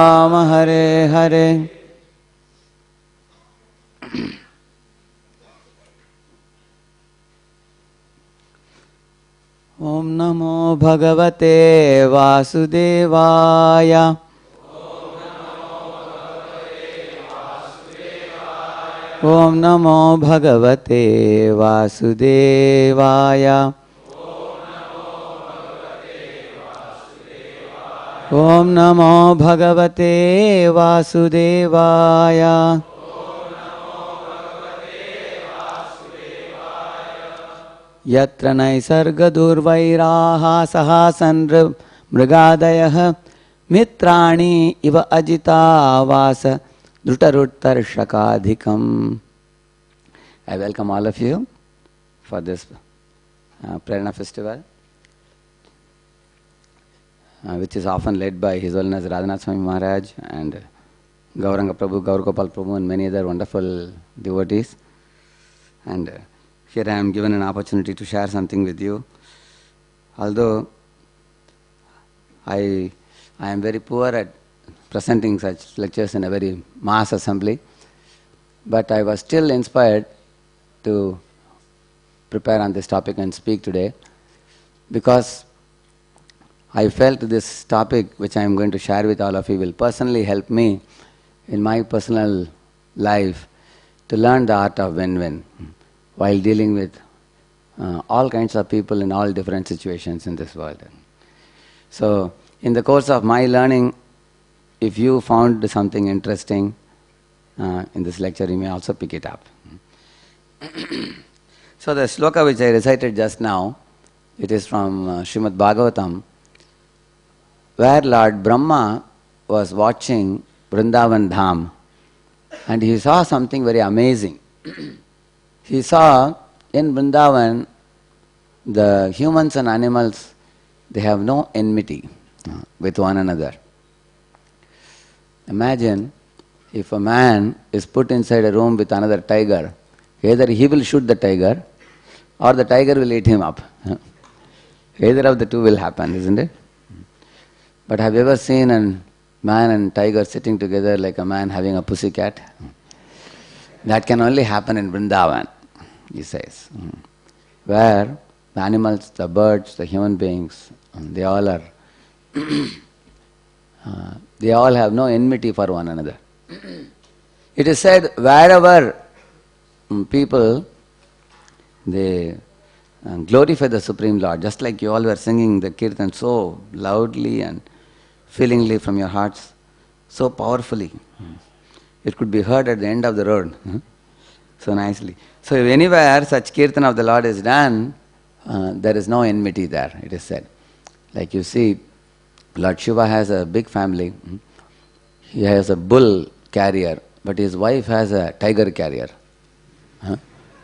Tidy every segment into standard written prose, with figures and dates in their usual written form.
Rama Hare Hare. Om Namo Bhagavate Vasudevaya. Om Namo Bhagavate Vasudevaya. Om Namo Bhagavate Vasudevaya. Yatra naisarga durvairaha sahasan mrigadayah mitrani iva ajita vasa drutaruttarshakadhikam. I welcome all of you for this Prerana festival, which is often led by His Holiness Radhanath Swami Maharaj and Gauranga Prabhu, Gaur Gopal Prabhu and many other wonderful devotees. And here I am given an opportunity to share something with you. Although I am very poor at presenting such lectures in a very mass assembly, but I was still inspired to prepare on this topic and speak today, because I felt this topic which I am going to share with all of you will personally help me in my personal life to learn the art of win-win while dealing with all kinds of people in all different situations in this world. So, in the course of my learning, if you found something interesting in this lecture, you may also pick it up. So, the sloka which I recited just now, it is from Srimad Bhagavatam, where Lord Brahma was watching Vrindavan Dham and he saw something very amazing. He saw in Vrindavan the humans and animals, they have no enmity with one another. Imagine if a man is put inside a room with another tiger, either he will shoot the tiger or the tiger will eat him up. Either of the two will happen, isn't it? But have you ever seen a man and tiger sitting together like a man having a pussycat? That can only happen in Vrindavan, he says, where the animals, the birds, the human beings, they all are, they all have no enmity for one another. It is said wherever people, they glorify the Supreme Lord, just like you all were singing the kirtan so loudly and feelingly from your hearts, so powerfully. It could be heard at the end of the road, so nicely. So if anywhere such kirtan of the Lord is done, there is no enmity there, it is said. Like you see, Lord Shiva has a big family. He has a bull carrier, but his wife has a tiger carrier.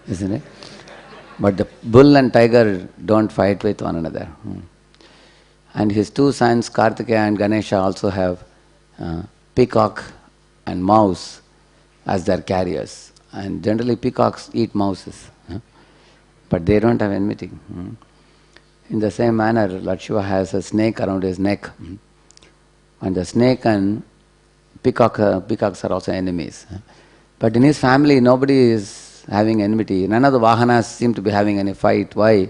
Isn't it? But the bull and tiger don't fight with one another. And his two sons, Kartikeya and Ganesha, also have peacock and mouse as their carriers. And generally peacocks eat mouses, but they don't have enmity. In the same manner, Lord Shiva has a snake around his neck. And the snake and peacocks are also enemies. But in his family, nobody is having enmity. None of the Vahanas seem to be having any fight. Why?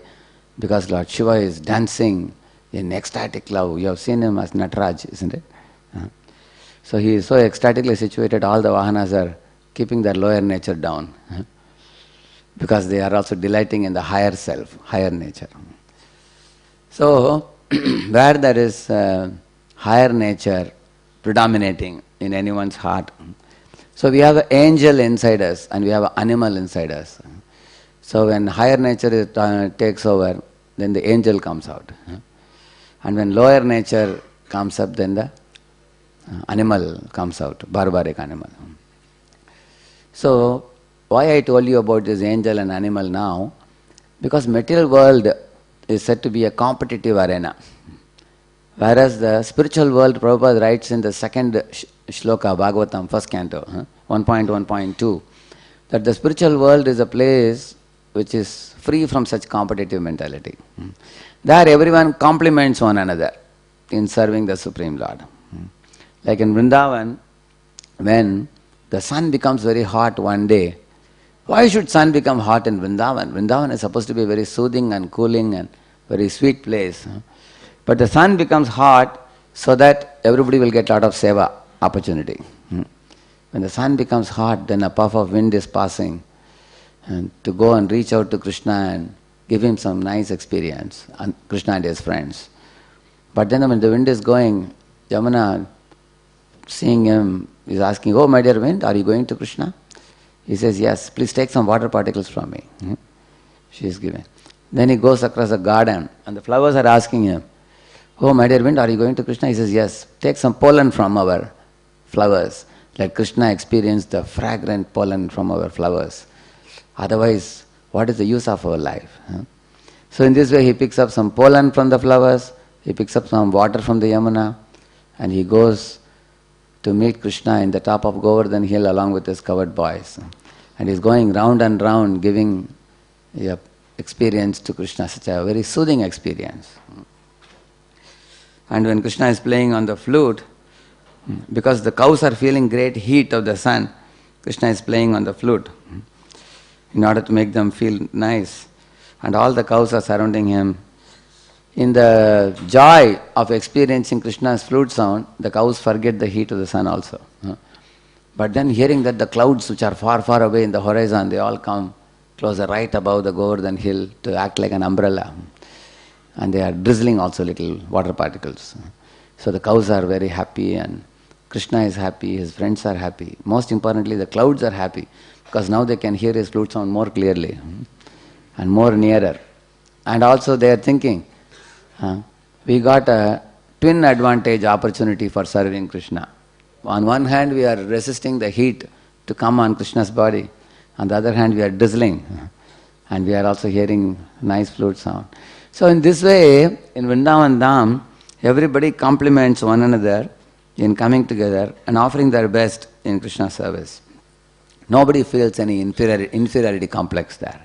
Because Lord Shiva is dancing in ecstatic love. You have seen him as Nataraj, isn't it? So he is so ecstatically situated, all the Vahanas are keeping their lower nature down. Because they are also delighting in the higher self, higher nature. So, where there is higher nature predominating in anyone's heart, so we have an angel inside us and we have an animal inside us. So when higher nature takes over, then the angel comes out. And when lower nature comes up, then the animal comes out, barbaric animal. So, why I told you about this angel and animal now? Because material world is said to be a competitive arena. Whereas the spiritual world, Prabhupada writes in the second shloka, Bhagavatam, first canto, 1.1.2, that the spiritual world is a place which is free from such competitive mentality. There everyone complements one another in serving the Supreme Lord. Like in Vrindavan, when the sun becomes very hot one day, why should sun become hot in Vrindavan? Vrindavan is supposed to be a very soothing and cooling and very sweet place. But the sun becomes hot so that everybody will get a lot of seva opportunity. When the sun becomes hot, then a puff of wind is passing, and to go and reach out to Krishna and give him some nice experience, and Krishna and his friends. But then when the wind is going, Yamuna, seeing him, is asking, "Oh, my dear wind, are you going to Krishna?" He says, "Yes, please take some water particles from me." She is giving. Then he goes across a garden, and the flowers are asking him, "Oh, my dear wind, are you going to Krishna?" He says, "Yes, take some pollen from our flowers. Let Krishna experience the fragrant pollen from our flowers. Otherwise, what is the use of our life?" So in this way, he picks up some pollen from the flowers, he picks up some water from the Yamuna, and he goes to meet Krishna in the top of Govardhan hill along with his covered boys. And he's going round and round giving experience to Krishna, such a very soothing experience. And when Krishna is playing on the flute, because the cows are feeling great heat of the sun, Krishna is playing on the flute in order to make them feel nice. And all the cows are surrounding him. In the joy of experiencing Krishna's flute sound, the cows forget the heat of the sun also. But then hearing that the clouds which are far, far away in the horizon, they all come closer right above the Govardhan hill to act like an umbrella. And they are drizzling also little water particles. So the cows are very happy and Krishna is happy, his friends are happy. Most importantly, the clouds are happy because now they can hear his flute sound more clearly and more nearer. And also they are thinking, we got a twin advantage opportunity for serving Krishna. On one hand, we are resisting the heat to come on Krishna's body. On the other hand, we are drizzling. And we are also hearing nice flute sound. So in this way, in Vrindavan Dham, everybody compliments one another in coming together and offering their best in Krishna's service. Nobody feels any inferiority complex there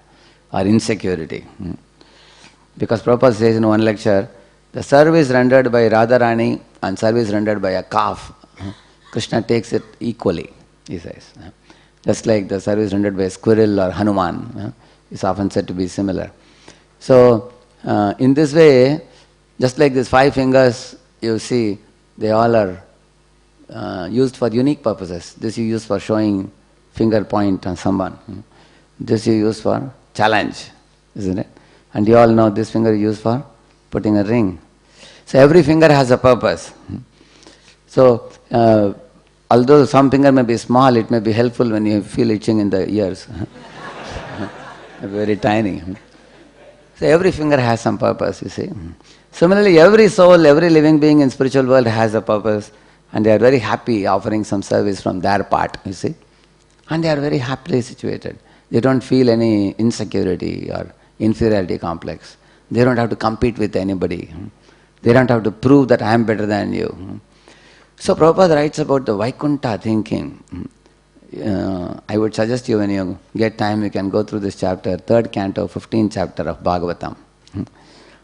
or insecurity. Because Prabhupada says in one lecture, the service rendered by Radharani and service rendered by a calf, Krishna takes it equally, he says. Just like the service rendered by a squirrel or Hanuman is often said to be similar. So, in this way, just like these 5 fingers, you see, they all are used for unique purposes. This you use for showing finger point on someone. This you use for challenge, isn't it? And you all know this finger is used for putting a ring. So every finger has a purpose. So, although some finger may be small, it may be helpful when you feel itching in the ears. Very tiny. So every finger has some purpose, you see. Similarly, every soul, every living being in spiritual world has a purpose, and they are very happy offering some service from their part, you see. And they are very happily situated. They don't feel any insecurity or inferiority complex. They don't have to compete with anybody. They don't have to prove that I am better than you. So Prabhupada writes about the Vaikuntha thinking. I would suggest you, when you get time, you can go through this chapter, 3rd canto, 15th chapter of Bhagavatam.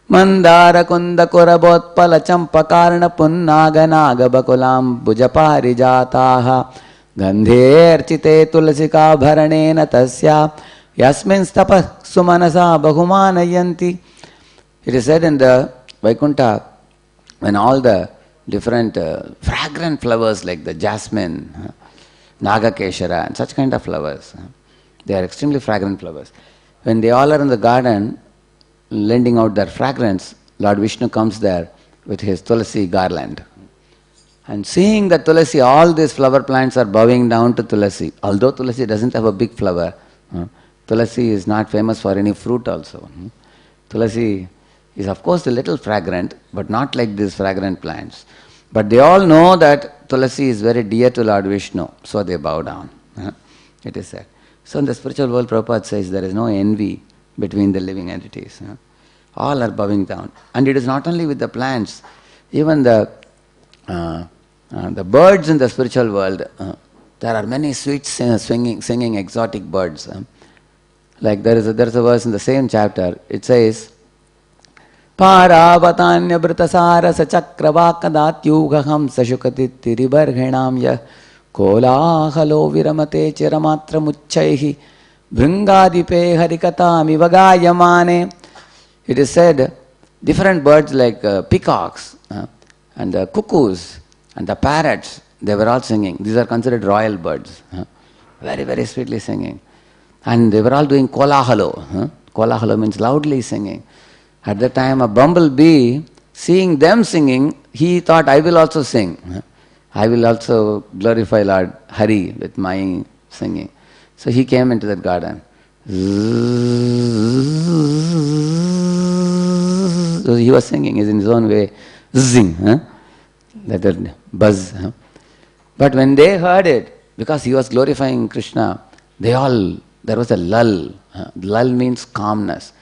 Mandara kunda kurabotpala champakarna punnaga naga bakulam bujaparijataha gandherchite tulasika bharanena tasya yasmin stapa sumanasa bahumanayanti. It is said in the Vaikuntha, when all the different fragrant flowers like the jasmine, Nagakeshara and such kind of flowers, they are extremely fragrant flowers. When they all are in the garden, lending out their fragrance, Lord Vishnu comes there with his Tulasi garland. And seeing that Tulasi, all these flower plants are bowing down to Tulasi. Although Tulasi doesn't have a big flower, Tulasi is not famous for any fruit also. Tulasi is of course a little fragrant, but not like these fragrant plants. But they all know that Tulasi is very dear to Lord Vishnu, so they bow down. It is said. So in the spiritual world, Prabhupada says there is no envy between the living entities. All are bowing down. And it is not only with the plants, even the birds in the spiritual world, there are many sweet singing exotic birds. Like there is a verse in the same chapter, it says, Paravatanya Vritasara Sachakravakkadatyugaham Sashukatittiribarghenam ya Kolahalo Viramate Chiramatra Muchaihi Bhringadipe Harikatami Vagayamane. It is said, different birds like peacocks and the cuckoos and the parrots, they were all singing. These are considered royal birds. Very, very sweetly singing. And they were all doing kolahalo. Kolahalo means loudly singing. At the time, a bumblebee, seeing them singing, he thought, I will also sing. I will also glorify Lord Hari with my singing. So he came into that garden. So he was singing in his own way, zing, that buzz. But when they heard it, because he was glorifying Krishna, there was a lull. Lull means calmness.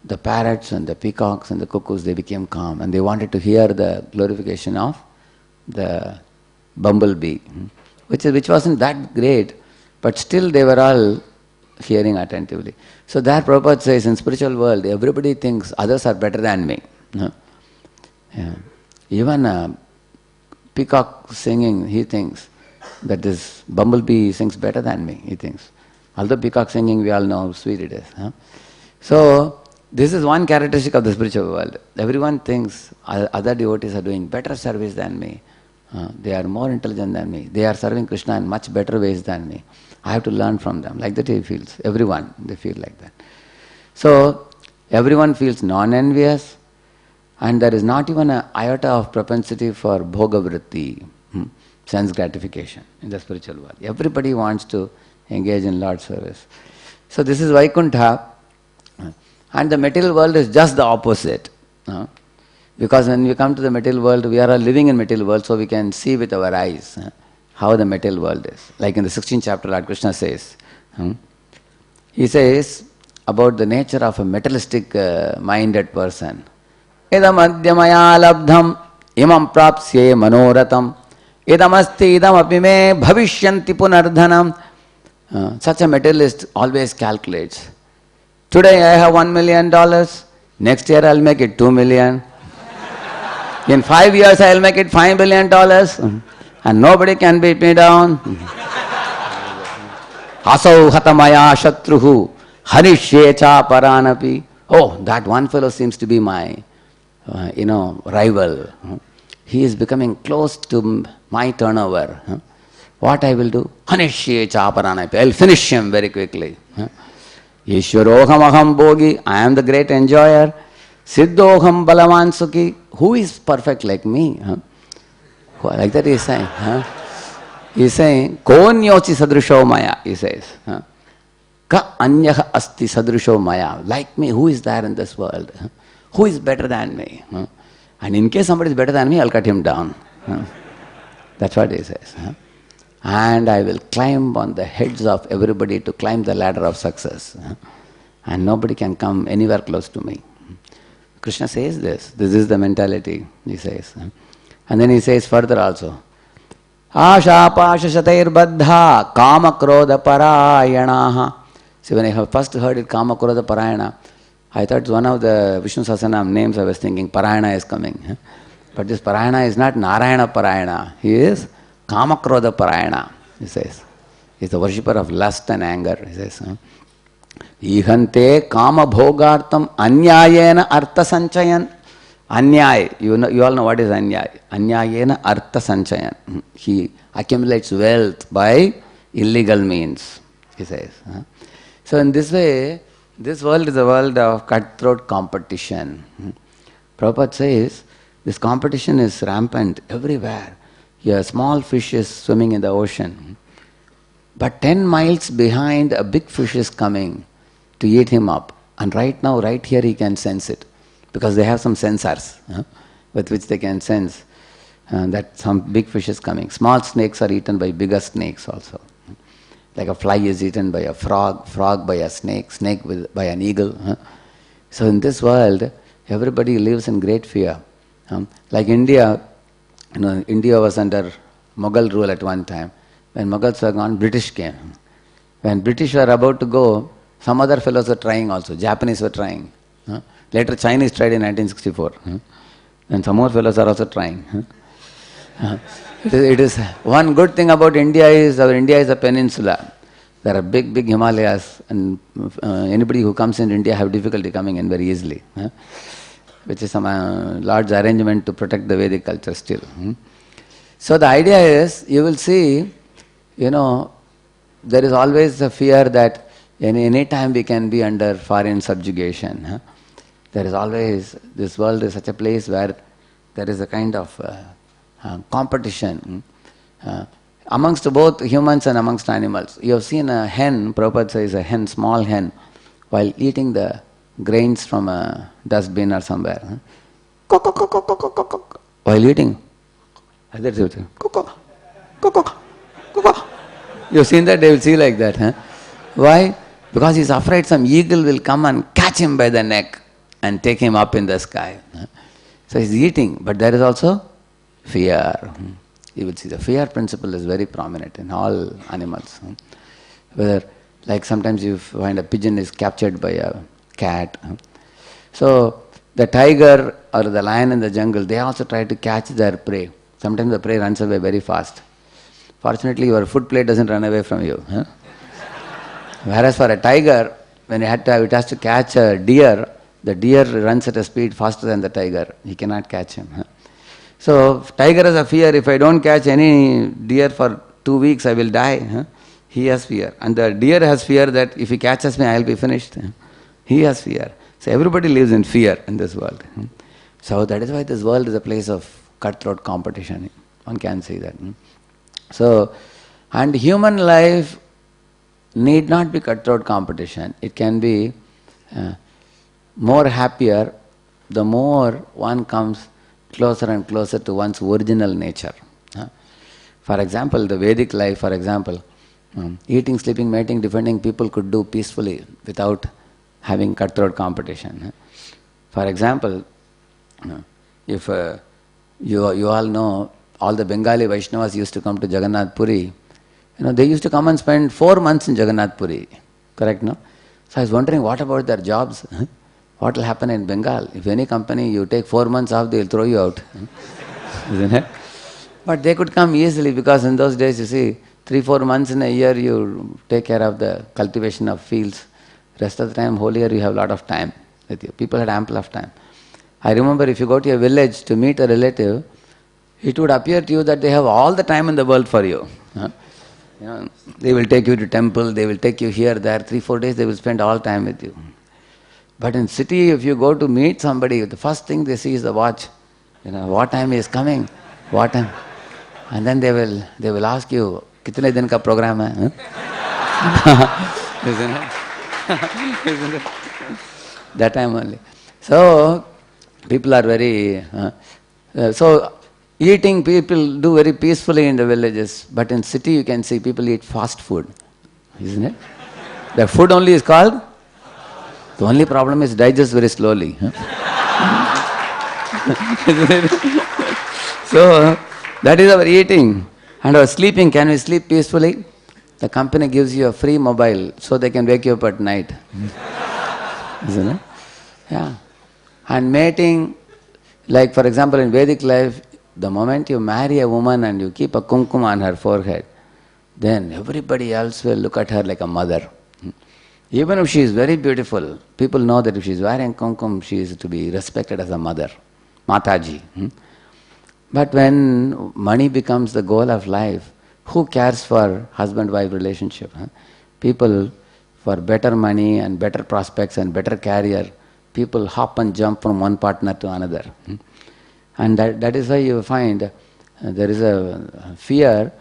The parrots and the peacocks and the cuckoos, they became calm and they wanted to hear the glorification of the bumblebee, which wasn't that great, but still they were all hearing attentively. So there Prabhupada says, in spiritual world, everybody thinks others are better than me. Even a peacock singing, he thinks that this bumblebee sings better than me, he thinks. Although peacock singing, we all know how sweet it is. So, this is one characteristic of the spiritual world. Everyone thinks other devotees are doing better service than me. They are more intelligent than me. They are serving Krishna in much better ways than me. I have to learn from them. Like that he feels. Everyone, they feel like that. So, everyone feels non-envious and there is not even an iota of propensity for bhoga vritti, sense gratification in the spiritual world. Everybody wants to engage in Lord's service. So, this is Vaikuntha. And the material world is just the opposite. Because when we come to the material world, we are all living in material world, so we can see with our eyes how the material world is. Like in the 16th chapter, Lord Krishna says, he says about the nature of a materialistic minded person. Idam adyamaya labdham imam prapsye manoratam idam asti idam apime bhavishyanti punardhanam. Such a materialist always calculates. Today I have $1 million, next year I'll make it 2 million. In 5 years I'll make it $5 billion and nobody can beat me down. Asau hatamaya shatruhu hanishye cha paranapi. Oh, that one fellow seems to be my, rival. He is becoming close to my turnover. What I will do? Hanishye cha paranapi. I'll finish him very quickly. Ishwaroham aham bogi, I am the great enjoyer. Siddhoham balavan sukhi, who is perfect like me? Like that he is saying. He is saying, konyochi sadrusho maya, he says. Ka anyaha asti sadrusho maya, like me, who is there in this world? Who is better than me? And in case somebody is better than me, I'll cut him down. That's what he says. And I will climb on the heads of everybody to climb the ladder of success. And nobody can come anywhere close to me. Krishna says this. This is the mentality, he says. And then he says further also. Asha pasha shatair baddha kama krodha parayanaha. See, when I first heard it, kama krodha parayana, I thought it's one of the Vishnu Sahasranam names. I was thinking Parayana is coming. But this Parayana is not Narayana Parayana. He is Kamakrodha Parayana, he says. He is the worshipper of lust and anger, he says. Ihante kama bhogartam anyayena artha sanchayan. Anyay, you all know what is anyay. Anyayena artha sanchayan. He accumulates wealth by illegal means, he says. So in this way, this world is a world of cutthroat competition. Prabhupada says, this competition is rampant everywhere. A small fish is swimming in the ocean, but 10 miles behind a big fish is coming to eat him up. And right now, right here, he can sense it because they have some sensors with which they can sense that some big fish is coming. Small snakes are eaten by bigger snakes also. Like a fly is eaten by a frog, frog by a snake, snake by an eagle. So in this world, everybody lives in great fear. Like India, India was under Mughal rule at one time. When Mughals were gone, British came. When British were about to go, some other fellows were trying also. Japanese were trying. Later Chinese tried in 1964. And some more fellows are also trying. It is one good thing about India is our India is a peninsula. There are big, big Himalayas, and anybody who comes in India have difficulty coming in very easily, which is some large arrangement to protect the Vedic culture still. So the idea is, you will see, there is always a fear that any time we can be under foreign subjugation. There is always, this world is such a place where there is a kind of competition amongst both humans and amongst animals. You have seen a hen, Prabhupada says a hen, small hen, while eating the grains from a dustbin or somewhere. While eating. You've seen that? They will see like that. Why? Because he's afraid some eagle will come and catch him by the neck and take him up in the sky. So he's eating, but there is also fear. You will see the fear principle is very prominent in all animals. Whether, like sometimes you find a pigeon is captured by a cat. So the tiger or the lion in the jungle, they also try to catch their prey. Sometimes the prey runs away very fast. Fortunately, your food plate doesn't run away from you. Whereas for a tiger, when it has to catch a deer, the deer runs at a speed faster than the tiger. He cannot catch him. So tiger has a fear, if I don't catch any deer for 2 weeks, I will die. He has fear. And the deer has fear that if he catches me, I will be finished. He has fear. So everybody lives in fear in this world. So that is why this world is a place of cutthroat competition. One can say that. So, and human life need not be cutthroat competition. It can be more happier the more one comes closer and closer to one's original nature. For example, the Vedic life, for example, eating, sleeping, mating, defending, people could do peacefully without having cutthroat competition. For example, if you all know, all the Bengali Vaishnavas used to come to Jagannath Puri. They used to come and spend 4 months in Jagannath Puri. Correct, no? So I was wondering, what about their jobs? What will happen in Bengal? If any company, you take 4 months off, they will throw you out. Isn't it? But they could come easily, because in those days, you see, 3-4 months in a year, you take care of the cultivation of fields. Rest of the time, whole year, you have a lot of time with you. People had ample of time. I remember if you go to a village to meet a relative, it would appear to you that they have all the time in the world for you. They will take you to temple, they will take you here, there, 3-4 days, they will spend all time with you. But in city, if you go to meet somebody, the first thing they see is the watch. What time he is coming, what time. And then they will ask you, kitne din ka program hai? Isn't it? Isn't it? That time only. So, people are very... so, eating, people do very peacefully in the villages, but in city you can see people eat fast food, isn't it? The food only is called, the only problem is digest very slowly. So, that is our eating. And our sleeping, can we sleep peacefully? The company gives you a free mobile so they can wake you up at night. Isn't it? Yeah. And mating, like for example in Vedic life, the moment you marry a woman and you keep a kumkum on her forehead, then everybody else will look at her like a mother. Even if she is very beautiful, people know that if she is wearing kumkum, she is to be respected as a mother, Mataji. But when money becomes the goal of life, who cares for husband-wife relationship? People, for better money and better prospects and better career, people hop and jump from one partner to another. And that is why you find there is a fear.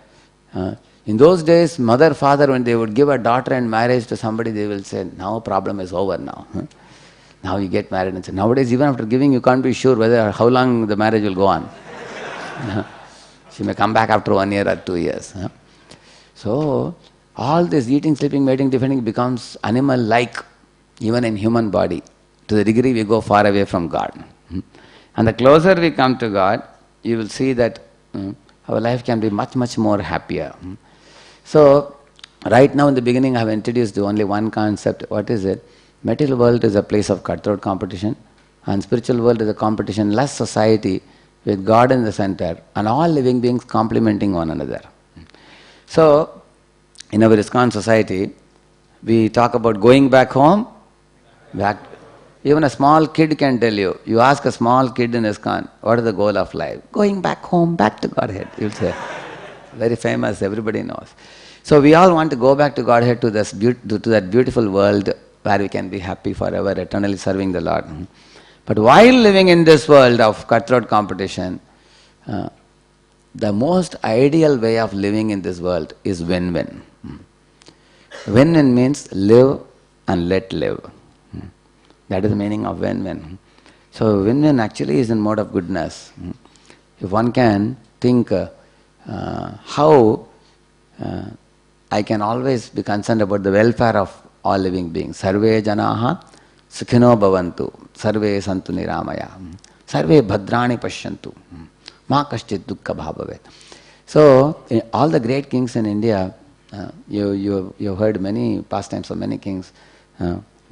In those days, mother, father, when they would give a daughter in marriage to somebody, they will say, now problem is over now. Now you get married. And say, nowadays, even after giving, you can't be sure whether how long the marriage will go on. She may come back after 1 year or 2 years. So, all this eating, sleeping, mating, defending becomes animal-like, even in human body. To the degree we go far away from God. And the closer we come to God, you will see that our life can be much, much more happier. So, right now in the beginning I have introduced only one concept. What is it? Material world is a place of cutthroat competition. And spiritual world is a competition-less society with God in the center and all living beings complementing one another. So, in our ISKCON society, we talk about going back home, back. Even a small kid can tell you. You ask a small kid in ISKCON, what is the goal of life? Going back home, back to Godhead. You'll say, very famous, everybody knows. So we all want to go back to Godhead, to that beautiful world where we can be happy forever, eternally serving the Lord. But while living in this world of cutthroat competition, the most ideal way of living in this world is win-win. Win-win means live and let live. That is the meaning of win-win. So win-win actually is in mode of goodness. If one can think how I can always be concerned about the welfare of all living beings. Sarve janaha sukhino bhavantu, sarve santu niramaya, sarve bhadrani pashyantu, ma kaschit dukkha bhavavet. So, all the great kings in India, you heard many pastimes of many kings,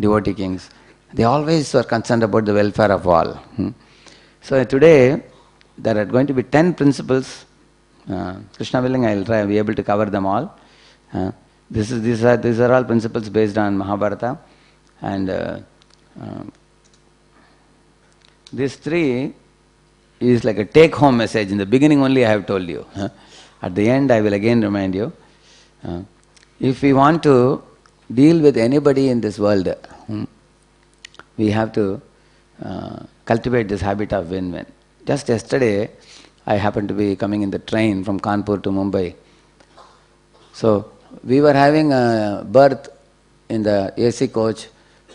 devotee kings, they always were concerned about the welfare of all. So today, there are going to be 10 principles. Krishna willing, I will be able to cover them all. These are all principles based on Mahabharata, and these 3 is like a take-home message. In the beginning only I have told you. At the end I will again remind you. If we want to deal with anybody in this world, we have to cultivate this habit of win-win. Just yesterday, I happened to be coming in the train from Kanpur to Mumbai. So, we were having a berth in the AC coach,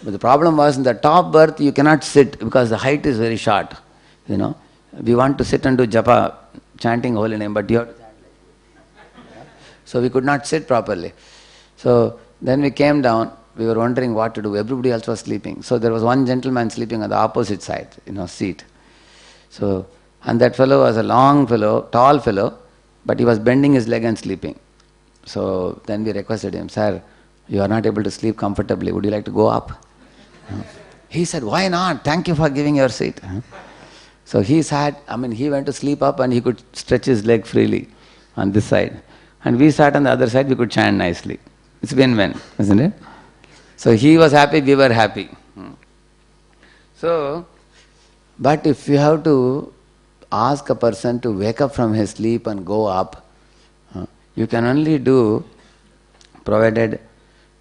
but the problem was in the top berth you cannot sit because the height is very short. We want to sit and do japa, chanting holy name, but you have to chant like this. So we could not sit properly. So then we came down, we were wondering what to do. Everybody else was sleeping. So there was one gentleman sleeping on the opposite side, seat. So, and that fellow was a long fellow, tall fellow, but he was bending his leg and sleeping. So then we requested him, sir, you are not able to sleep comfortably, would you like to go up? He said, why not? Thank you for giving your seat. So he he went to sleep up and he could stretch his leg freely on this side. And we sat on the other side, we could chant nicely. It's win-win, isn't it? So he was happy, we were happy. So, but if you have to ask a person to wake up from his sleep and go up, you can only do, provided,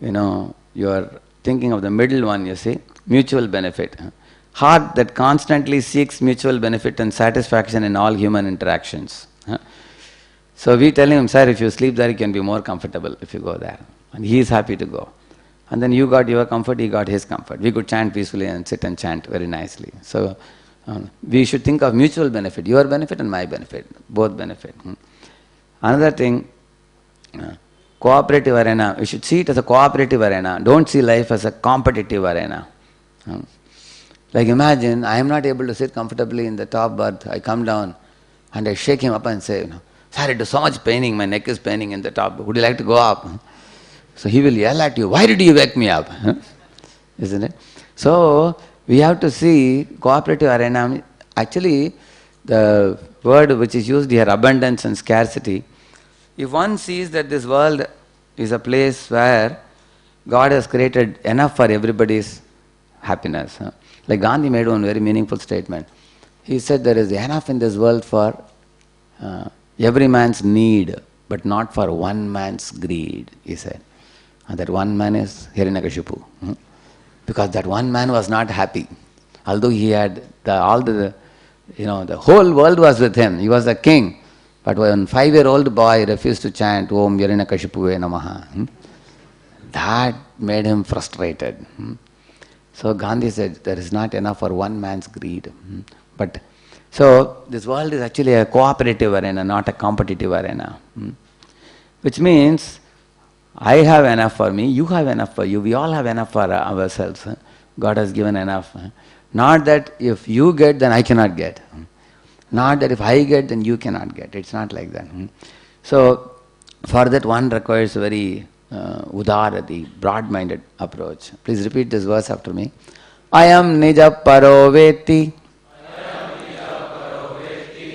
you are thinking of the middle one, you see, mutual benefit. Heart that constantly seeks mutual benefit and satisfaction in all human interactions. So we tell him, sir, if you sleep there, you can be more comfortable if you go there. And he is happy to go. And then you got your comfort, he got his comfort. We could chant peacefully and sit and chant very nicely. So we should think of mutual benefit, your benefit and my benefit, both benefit. Another thing, cooperative arena, we should see it as a cooperative arena. Don't see life as a competitive arena. Like imagine, I am not able to sit comfortably in the top berth. I come down and I shake him up and say, sir, it is so much paining, my neck is paining in the top. Would you like to go up? So he will yell at you, why did you wake me up? Isn't it? So we have to see cooperative arena. Actually, the word which is used here, abundance and scarcity, if one sees that this world is a place where God has created enough for everybody's happiness. Like Gandhi made one very meaningful statement. He said there is enough in this world for every man's need, but not for one man's greed, he said. And that one man is Hiranyakashipu. Because that one man was not happy. Although he had the whole world was with him. He was a king. But when a 5-year-old boy refused to chant Om Hiranyakashipuve Namaha, that made him frustrated. So Gandhi said there is not enough for one man's greed. But so this world is actually a cooperative arena, not a competitive arena. Which means I have enough for me, you have enough for you, we all have enough for ourselves. God has given enough. Not that if you get, then I cannot get. Not that if I get, then you cannot get. It's not like that. So for that one requires very udara, the broad-minded approach. Please repeat this verse after me. Ayam nija paroveti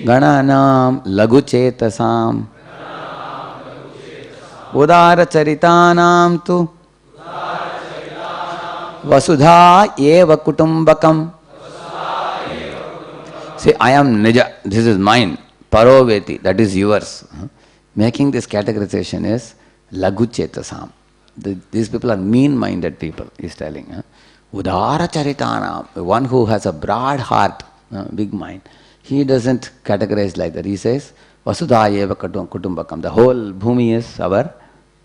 gananam laguchetasam udara charitanam tu vasudha eva kutumbakam. See, I am nija, this is mine, paroveti, that is yours. Making this categorization is laguchetasam. These people are mean-minded people, he is telling. Udara charitana, one who has a broad heart, big mind, he doesn't categorize like that. He says, Vasudha eva kutumbakam. The whole bhumi is our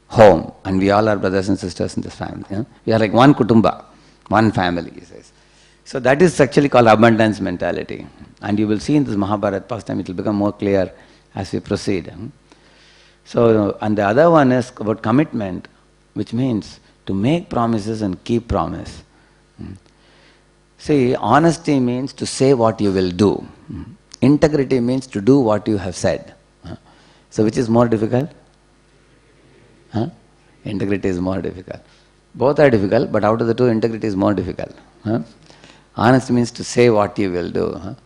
home, and we all are brothers and sisters in this family. We are like one kutumba, one family, he says. So that is actually called abundance mentality. And you will see in this Mahabharata pastime, it will become more clear as we proceed. So, and the other one is about commitment, which means to make promises and keep promise. See, honesty means to say what you will do. Integrity means to do what you have said. So which is more difficult? Integrity is more difficult. Both are difficult, but out of the two, integrity is more difficult. Honesty means to say what you will do.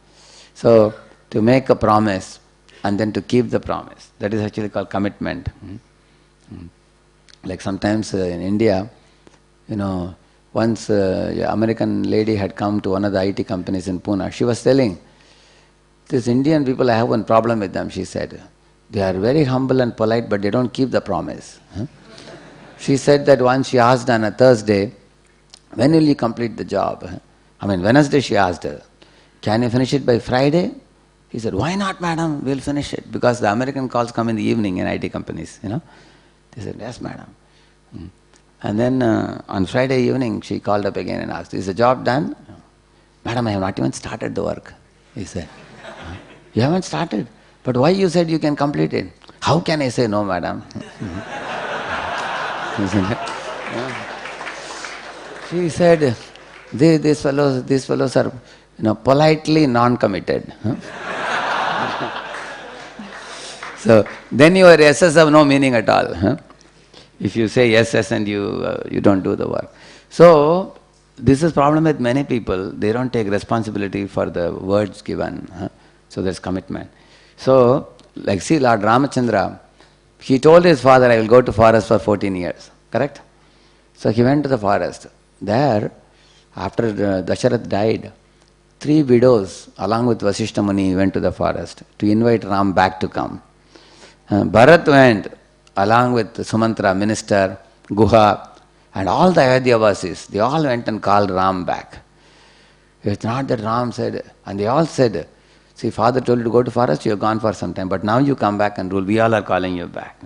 So, to make a promise and then to keep the promise. That is actually called commitment. Like sometimes in India, once an American lady had come to one of the IT companies in Pune. She was telling, these Indian people, I have one problem with them, she said. They are very humble and polite, but they don't keep the promise. She said that once she asked on a Thursday, when will you complete the job? Wednesday she asked her, can you finish it by Friday? He said, why not, madam? We'll finish it. Because the American calls come in the evening in IT companies, They said, yes, madam. And then on Friday evening, she called up again and asked, is the job done? Madam, I have not even started the work. He said, you haven't started? But why you said you can complete it? How can I say no, madam? She said, these fellows are politely non-committed. So then your yeses have no meaning at all. If you say yes and you don't do the work. So this is problem with many people. They don't take responsibility for the words given. So there's commitment. So like see Lord Ramachandra, he told his father, I will go to forest for 14 years. Correct? So he went to the forest. There, after Dasharath died, 3 widows along with Vasishta Muni went to the forest to invite Ram back to come. Bharat went along with Sumantra, minister, Guha, and all the Ayodhyavasis. They all went and called Ram back. It's not that Ram said, and they all said, see, father told you to go to forest, you have gone for some time, but now you come back and rule, we all are calling you back.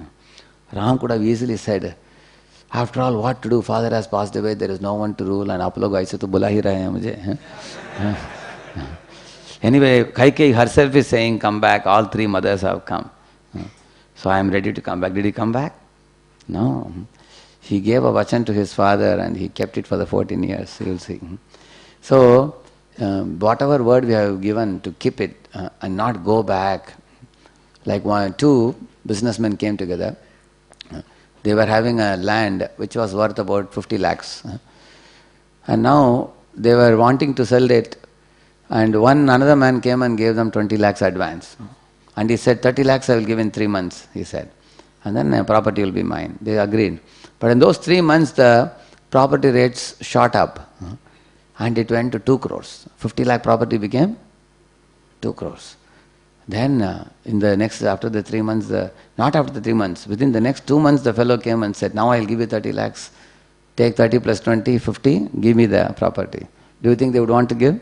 Ram could have easily said, after all, what to do? Father has passed away, there is no one to rule, and आप लोग ऐसे तो बुला ही रहे हैं मुझे. Anyway, Kaikeyi herself is saying, come back, all 3 mothers have come. So I am ready to come back. Did he come back? No. He gave a vachan to his father and he kept it for the 14 years, you will see. So, whatever word we have given, to keep it and not go back. Like 2 businessmen came together. They were having a land which was worth about 50 lakhs. And now they were wanting to sell it, and another man came and gave them 20 lakhs advance. And he said, 30 lakhs I will give in 3 months, he said. And then property will be mine. They agreed. But in those 3 months, the property rates shot up. And it went to 2 crores. 50 lakh property became 2 crores. Then in the next, after the 3 months, not after the 3 months, within the next 2 months, the fellow came and said, now I will give you 30 lakhs. Take 30 plus 20, 50, give me the property. Do you think they would want to give?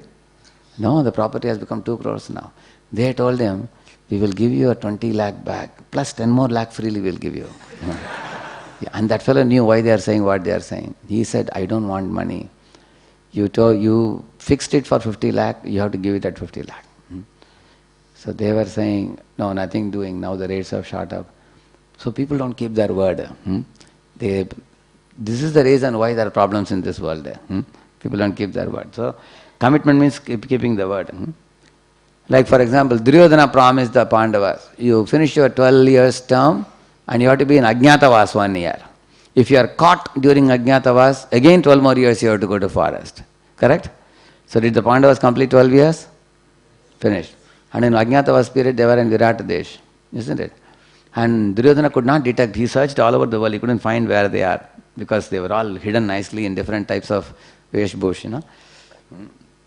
No, the property has become 2 crores now. They told him, we will give you a 20 lakh back, plus 10 more lakh freely we will give you. And that fellow knew why they are saying what they are saying. He said, I don't want money. You fixed it for 50 lakh, you have to give it at 50 lakh. So they were saying, no, nothing doing, now the rates have shot up. So people don't keep their word. This is the reason why there are problems in this world. People don't keep their word. So commitment means keeping the word. Like for example, Duryodhana promised the Pandavas, you finish your 12 years term and you have to be in Ajñātavas 1 year. If you are caught during Ajñātavas, again 12 more years you have to go to forest. Correct? So did the Pandavas complete 12 years? Finished. And in Ajñātavasa period, they were in Virat Desh, isn't it? And Duryodhana could not detect. He searched all over the world. He couldn't find where they are because they were all hidden nicely in different types of veshbhush,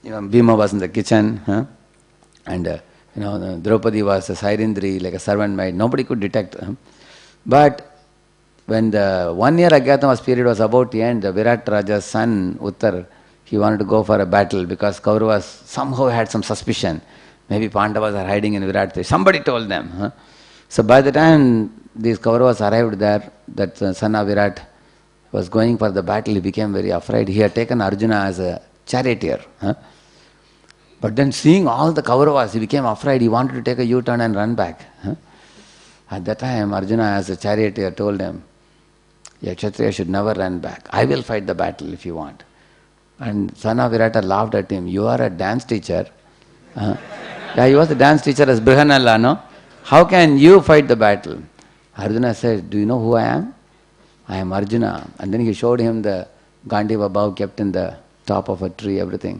Bhima was in the kitchen, and Draupadi was a Sairindri, like a servant maid. Nobody could detect. But when the 1 year Ajñātavasa period was about to end, the Virat Raja's son, Uttar, he wanted to go for a battle because Kauravas somehow had some suspicion. Maybe Pandavas are hiding in Virat Desh. Somebody told them. So by the time these Kauravas arrived there, that son of Virat was going for the battle, he became very afraid. He had taken Arjuna as a charioteer. But then seeing all the Kauravas, he became afraid. He wanted to take a U-turn and run back. At that time, Arjuna as a charioteer told him, "A Kshatriya should never run back. I will fight the battle if you want." And son of Virata laughed at him. "You are a dance teacher." Yeah, he was a dance teacher as Brihanalla, no? "How can you fight the battle?" Arjuna said, "Do you know who I am? I am Arjuna." And then he showed him the Gandiva bow kept in the top of a tree, everything.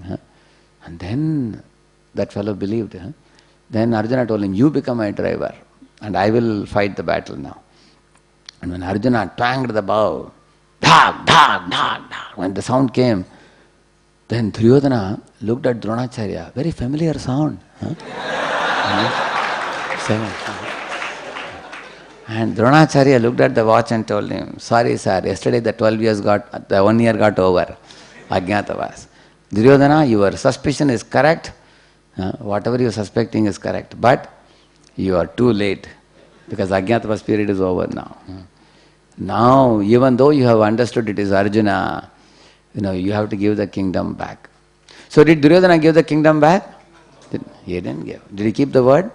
And then that fellow believed. Then Arjuna told him, "You become my driver and I will fight the battle now." And when Arjuna twanged the bow, dhak, dhak, dhak, dhak, when the sound came, then Duryodhana looked at Dronacharya, very familiar sound. And Dronacharya looked at the watch and told him, "Sorry sir, yesterday the 1 year got over, Ajñātavasa. Duryodhana, your suspicion is correct. Whatever you are suspecting is correct. But you are too late because Ajñātavasa period is over now. Now, even though you have understood it is Arjuna, you have to give the kingdom back." So did Duryodhana give the kingdom back? He didn't give. Did he keep the word?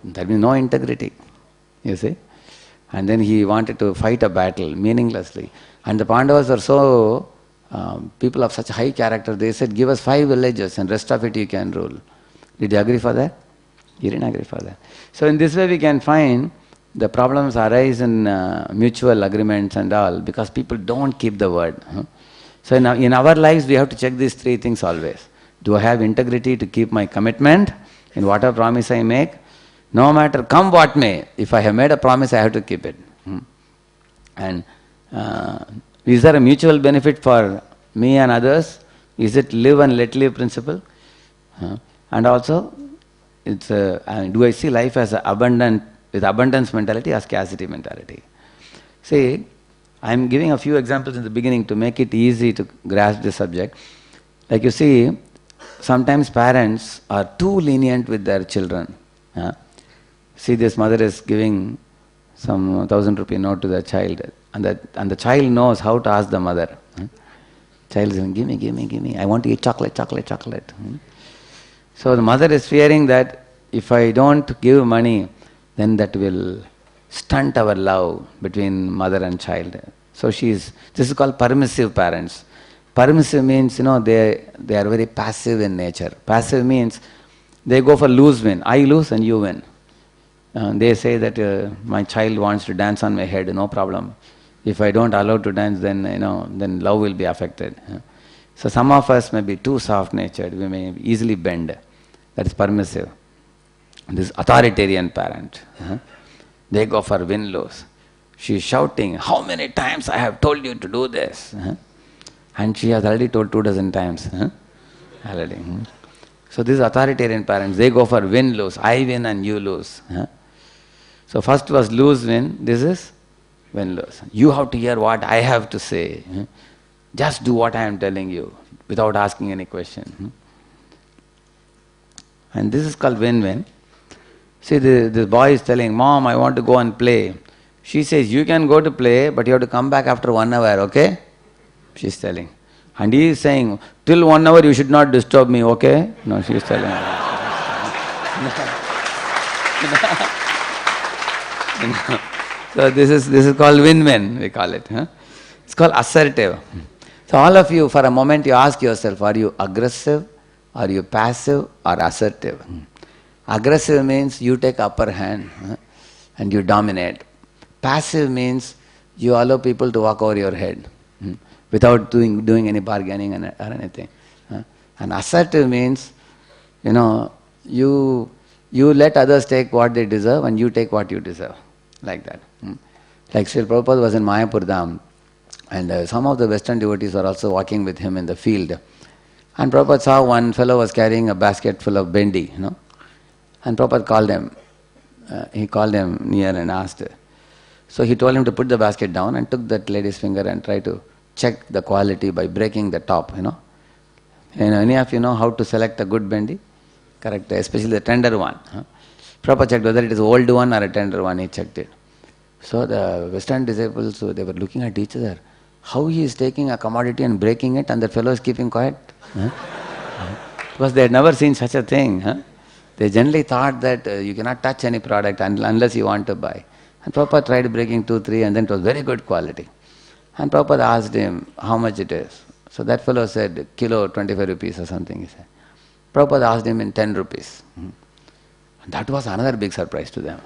There will be no integrity, you see. And then he wanted to fight a battle meaninglessly. And the Pandavas were so, people of such high character, they said, "Give us 5 villages and rest of it you can rule." Did he agree for that? He didn't agree for that. So in this way we can find the problems arise in mutual agreements and all because people don't keep the word. So in our lives we have to check these 3 things always. Do I have integrity to keep my commitment in whatever promise I make? No matter come what may, if I have made a promise, I have to keep it. And is there a mutual benefit for me and others? Is it live and let live principle? And also, do I see life as abundant with abundance mentality or scarcity mentality? See, I am giving a few examples in the beginning to make it easy to grasp the subject. Like you see, sometimes parents are too lenient with their children. See, this mother is giving some 1,000 rupee note to the child, and the child knows how to ask the mother. Child is saying, "Give me, I want to eat chocolate. So the mother is fearing that if I don't give money, then that will stunt our love between mother and child. So this is called permissive parents. Permissive means, they are very passive in nature. Passive means they go for lose-win. I lose and you win. They say that my child wants to dance on my head, no problem. If I don't allow to dance, then love will be affected. So some of us may be too soft-natured. We may easily bend. That is permissive. This authoritarian parent, they go for win-lose. She is shouting, "How many times I have told you to do this?" And she has already told 24 times. Already. So these authoritarian parents, they go for win-lose. I win and you lose. So first was lose-win. This is win-lose. You have to hear what I have to say. Just do what I am telling you without asking any question. And this is called win-win. See, the boy is telling, "Mom, I want to go and play." She says, "You can go to play, but you have to come back after 1 hour, okay?" She's telling. And he is saying, "Till 1 hour you should not disturb me, okay?" No, she is telling. So this is called win-win, we call it. It's called assertive. So all of you, for a moment you ask yourself, are you aggressive, are you passive, or assertive? Aggressive means you take upper hand and you dominate. Passive means you allow people to walk over your head without doing any bargaining or anything. And assertive means, you let others take what they deserve and you take what you deserve. Like that. Like Srila Prabhupada was in Mayapur Dham, and some of the Western devotees were also walking with him in the field. And Prabhupada saw one fellow was carrying a basket full of bendi, And Prabhupada called him. He called him near and asked. So he told him to put the basket down and took that lady's finger and tried to check the quality by breaking the top, And any of you know how to select a good bendi? Correct, especially the tender one. Prabhupada checked whether it is old one or a tender one, he checked it. So the Western disciples, they were looking at each other. How he is taking a commodity and breaking it and the fellow is keeping quiet? Because they had never seen such a thing. They generally thought that you cannot touch any product unless you want to buy. And Prabhupada tried breaking 2, 3 and then it was very good quality. And Prabhupada asked him how much it is. So that fellow said, kilo 25 rupees or something, he said. Prabhupada asked him in 10 rupees. And that was another big surprise to them.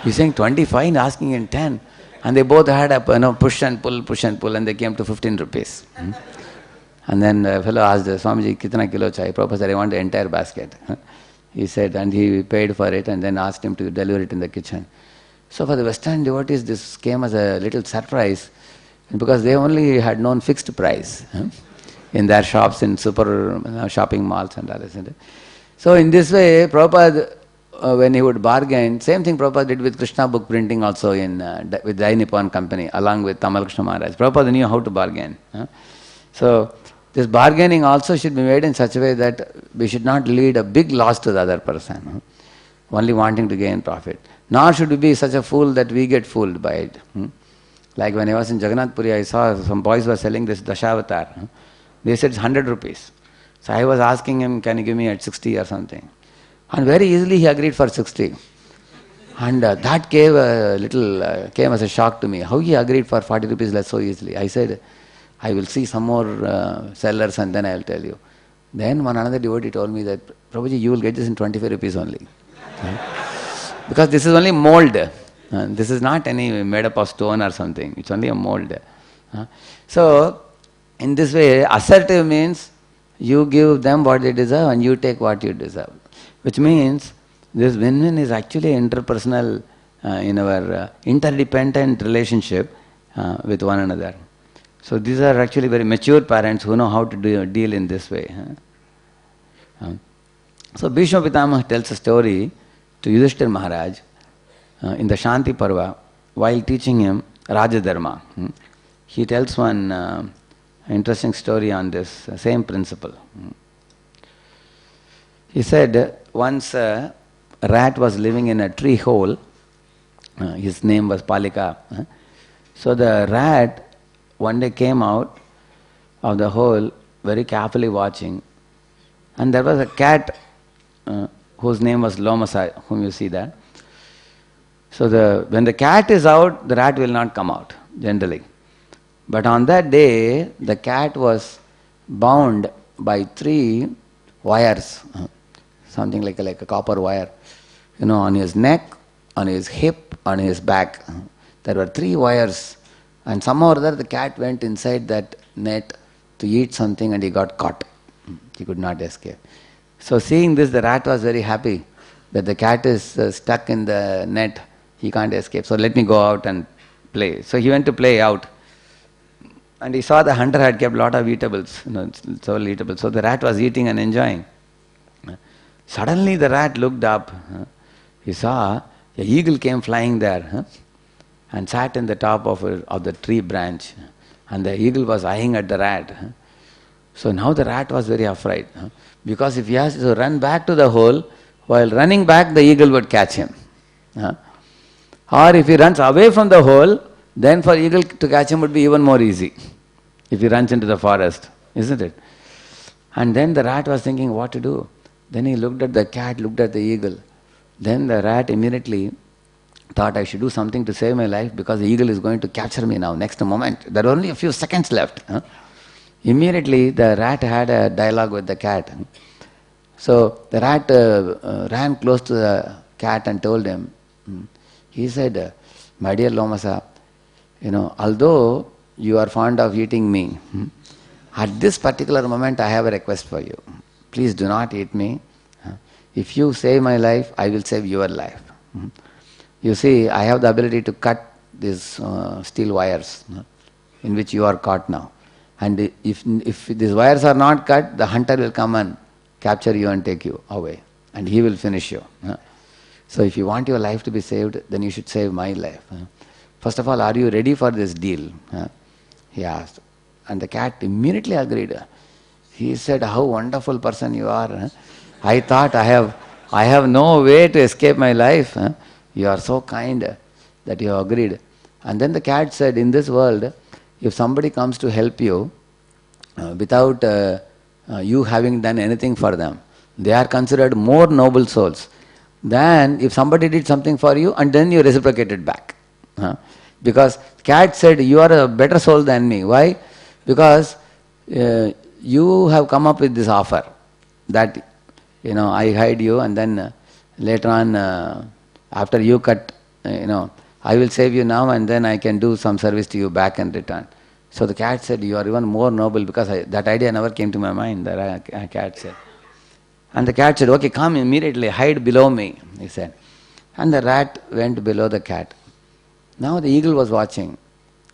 He's saying 25 and asking in 10. And they both had a push and pull and they came to 15 rupees. And then the fellow asked, Swamiji, kitna kilo chahiye? Prabhupada said, I want the entire basket. He said, and he paid for it and then asked him to deliver it in the kitchen. So for the Western devotees, this came as a little surprise because they only had known fixed price in their shops, in super shopping malls and others. So in this way, Prabhupada, when he would bargain, same thing Prabhupada did with Krishna book printing also with Jai Nippon Company along with Tamal Krishna Maharaj. Prabhupada knew how to bargain. So this bargaining also should be made in such a way that we should not lead a big loss to the other person, only wanting to gain profit. Nor should we be such a fool that we get fooled by it. Like when I was in Jagannath Puri, I saw some boys were selling this Dashavatar. They said it's 100 rupees. So I was asking him, can you give me at 60 or something? And very easily he agreed for 60. And that came as a shock to me. How he agreed for 40 rupees less so easily? I said, I will see some more sellers and then I will tell you. Then one another devotee told me that, Prabhuji, you will get this in 25 rupees only. Because this is only mold. This is not any made up of stone or something. It's only a mold. So, in this way, assertive means you give them what they deserve and you take what you deserve. Which means this win-win is actually interpersonal, in our interdependent relationship with one another. So these are actually very mature parents who know how to deal in this way. So Bhishma Pitamaha tells a story to Yudhishthira Maharaj in the Shanti Parva while teaching him Raja Dharma. He tells one interesting story on this same principle. He said once a rat was living in a tree hole. His name was Palika. So the rat one day came out of the hole very carefully watching, and there was a cat whose name was Lomasa, whom you see there. So when the cat is out, the rat will not come out generally. But on that day, the cat was bound by 3 wires, something like a copper wire, on his neck, on his hip, on his back. There were 3 wires, and somehow or other the cat went inside that net to eat something and he got caught. He could not escape. So seeing this, the rat was very happy that the cat is stuck in the net, he can't escape. So let me go out and play. So he went to play out. And he saw the hunter had kept a lot of eatables, several eatables. So the rat was eating and enjoying. Suddenly the rat looked up. He saw an eagle came flying there and sat in the top of the tree branch. And the eagle was eyeing at the rat. So now the rat was very afraid. Because if he has to run back to the hole, while running back the eagle would catch him. Or if he runs away from the hole, then for eagle to catch him would be even more easy. If he runs into the forest, isn't it? And then the rat was thinking what to do. Then he looked at the cat, looked at the eagle. Then the rat immediately thought I should do something to save my life because the eagle is going to capture me now, next moment. There are only a few seconds left. Immediately the rat had a dialogue with the cat. So the rat ran close to the cat and told him, he said, my dear Lomasa, although you are fond of eating me, At this particular moment, I have a request for you. Please do not eat me. If you save my life, I will save your life. You see, I have the ability to cut these steel wires in which you are caught now. And if these wires are not cut, the hunter will come and capture you and take you away. And he will finish you. So if you want your life to be saved, then you should save my life. First of all, are you ready for this deal? He asked. And the cat immediately agreed. He said, how wonderful person you are. I thought I have no way to escape my life. You are so kind that you have agreed. And then the cat said, in this world, if somebody comes to help you without you having done anything for them, they are considered more noble souls than if somebody did something for you and then you reciprocated back. Because cat said, you are a better soul than me. Why? Because you have come up with this offer that, I hide you and then later on, after you cut, I will save you now and then I can do some service to you back and return. So the cat said, you are even more noble, because that idea never came to my mind, the cat said. And the cat said, okay, come immediately, hide below me, he said. And the rat went below the cat. Now the eagle was watching.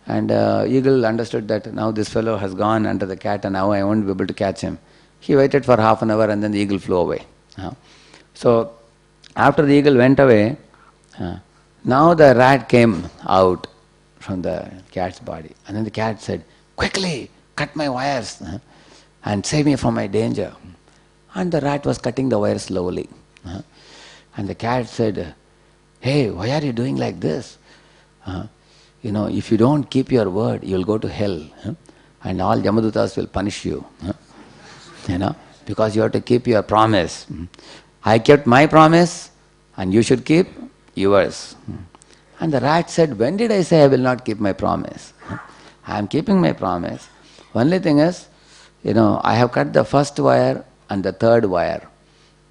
And eagle understood that now this fellow has gone under the cat and now I won't be able to catch him. He waited for half an hour and then the eagle flew away. So after the eagle went away, now the rat came out from the cat's body. And then the cat said, quickly, cut my wires and save me from my danger. And the rat was cutting the wires slowly. And the cat said, hey, why are you doing like this? If you don't keep your word, you will go to hell. And all Yamadutas will punish you. Because you have to keep your promise. I kept my promise and you should keep yours. And the rat said, when did I say I will not keep my promise? I am keeping my promise. Only thing is, I have cut the first wire and the third wire.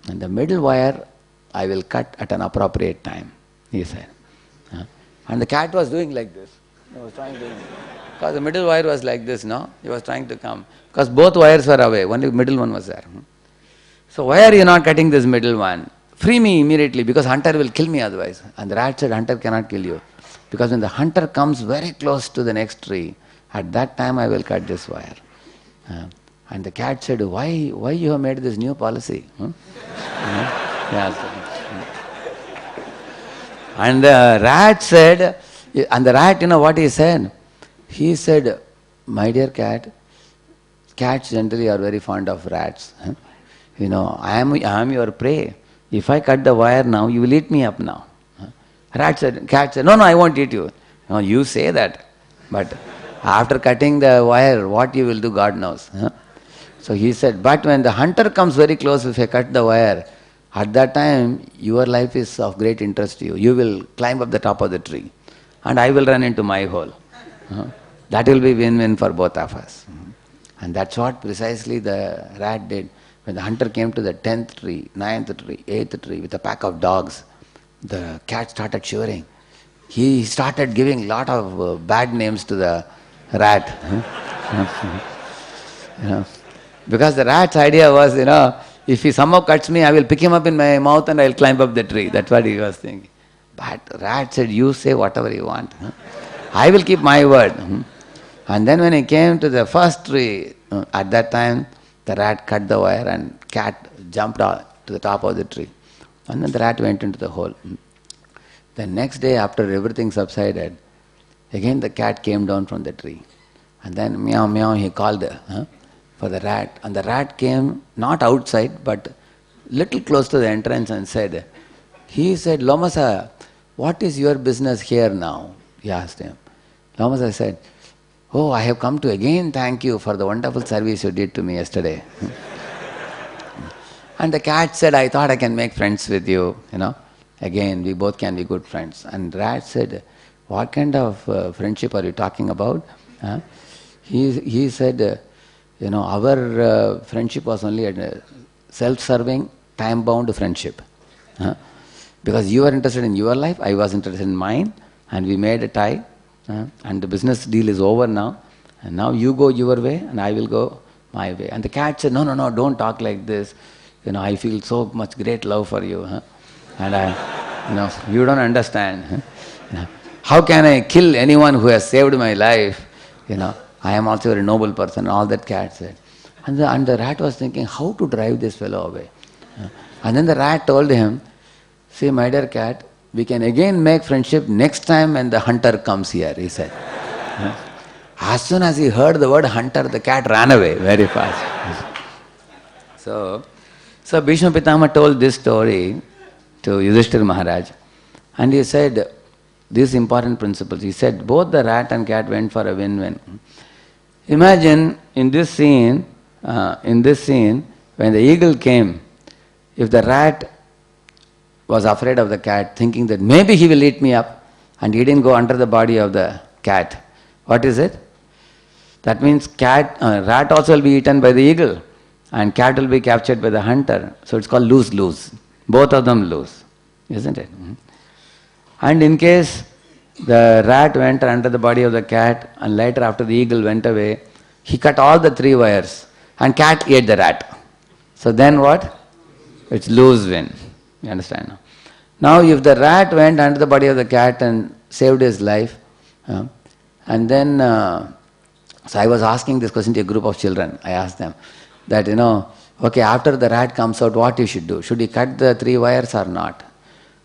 And the middle wire, I will cut at an appropriate time, he said. And the cat was doing like this. He was trying to, because the middle wire was like this, no? He was trying to come. Because both wires were away, only the middle one was there. So why are you not cutting this middle one? Free me immediately, because hunter will kill me otherwise. And the rat said, hunter cannot kill you. Because when the hunter comes very close to the next tree, at that time I will cut this wire. And the cat said, why you have made this new policy? Yes. And the rat said, and the rat, what he said? He said, my dear cat, cats generally are very fond of rats. I am your prey. If I cut the wire now, you will eat me up now. Cat said, no, I won't eat you. No, you say that. But after cutting the wire, what you will do, God knows. So he said, but when the hunter comes very close, if I cut the wire, at that time, your life is of great interest to you. You will climb up the top of the tree. And I will run into my hole. That will be win-win for both of us. And that's what precisely the rat did. When the hunter came to the 10th tree, 9th tree, 8th tree with a pack of dogs, the cat started shivering. He started giving lot of bad names to the rat. Because the rat's idea was, if he somehow cuts me, I will pick him up in my mouth and I will climb up the tree. That's what he was thinking. But rat said, you say whatever you want. I will keep my word. And then when he came to the first tree, at that time, the rat cut the wire and cat jumped out to the top of the tree. And then the rat went into the hole. The next day, after everything subsided, again the cat came down from the tree. And then meow meow he called for the rat. And the rat came not outside but little close to the entrance and said, Lomasa, what is your business here now? He asked him. Lomasa said, oh, I have come to again thank you for the wonderful service you did to me yesterday. And the cat said, I thought I can make friends with you, Again, we both can be good friends. And rat said, what kind of friendship are you talking about? He said, our friendship was only a self-serving, time-bound friendship. Because you were interested in your life, I was interested in mine, and we made a tie. And the business deal is over now, And now you go your way and I will go my way. And the cat said, no, don't talk like this. I feel so much great love for you. Huh? And you don't understand. Huh? How can I kill anyone who has saved my life? I am also a very noble person, all that cat said. And the rat was thinking, how to drive this fellow away? And then the rat told him, see, my dear cat, we can again make friendship next time when the hunter comes here, he said. As soon as he heard the word hunter, the cat ran away very fast. So Bhishma Pitama told this story to Yudhishthira Maharaj, and he said these important principles. He said both the rat and cat went for a win-win. Imagine in this scene, when the eagle came, if the rat was afraid of the cat, thinking that maybe he will eat me up, and he didn't go under the body of the cat, what is it? That means rat also will be eaten by the eagle, and cat will be captured by the hunter. So it's called lose-lose. Both of them lose, isn't it? And in case the rat went under the body of the cat, and later after the eagle went away, he cut all the 3 wires, and cat ate the rat. So then what? It's lose-win. You understand? Now if the rat went under the body of the cat and saved his life, and then, so I was asking this question to a group of children. I asked them that, okay, after the rat comes out, what you should do? Should he cut the 3 wires or not?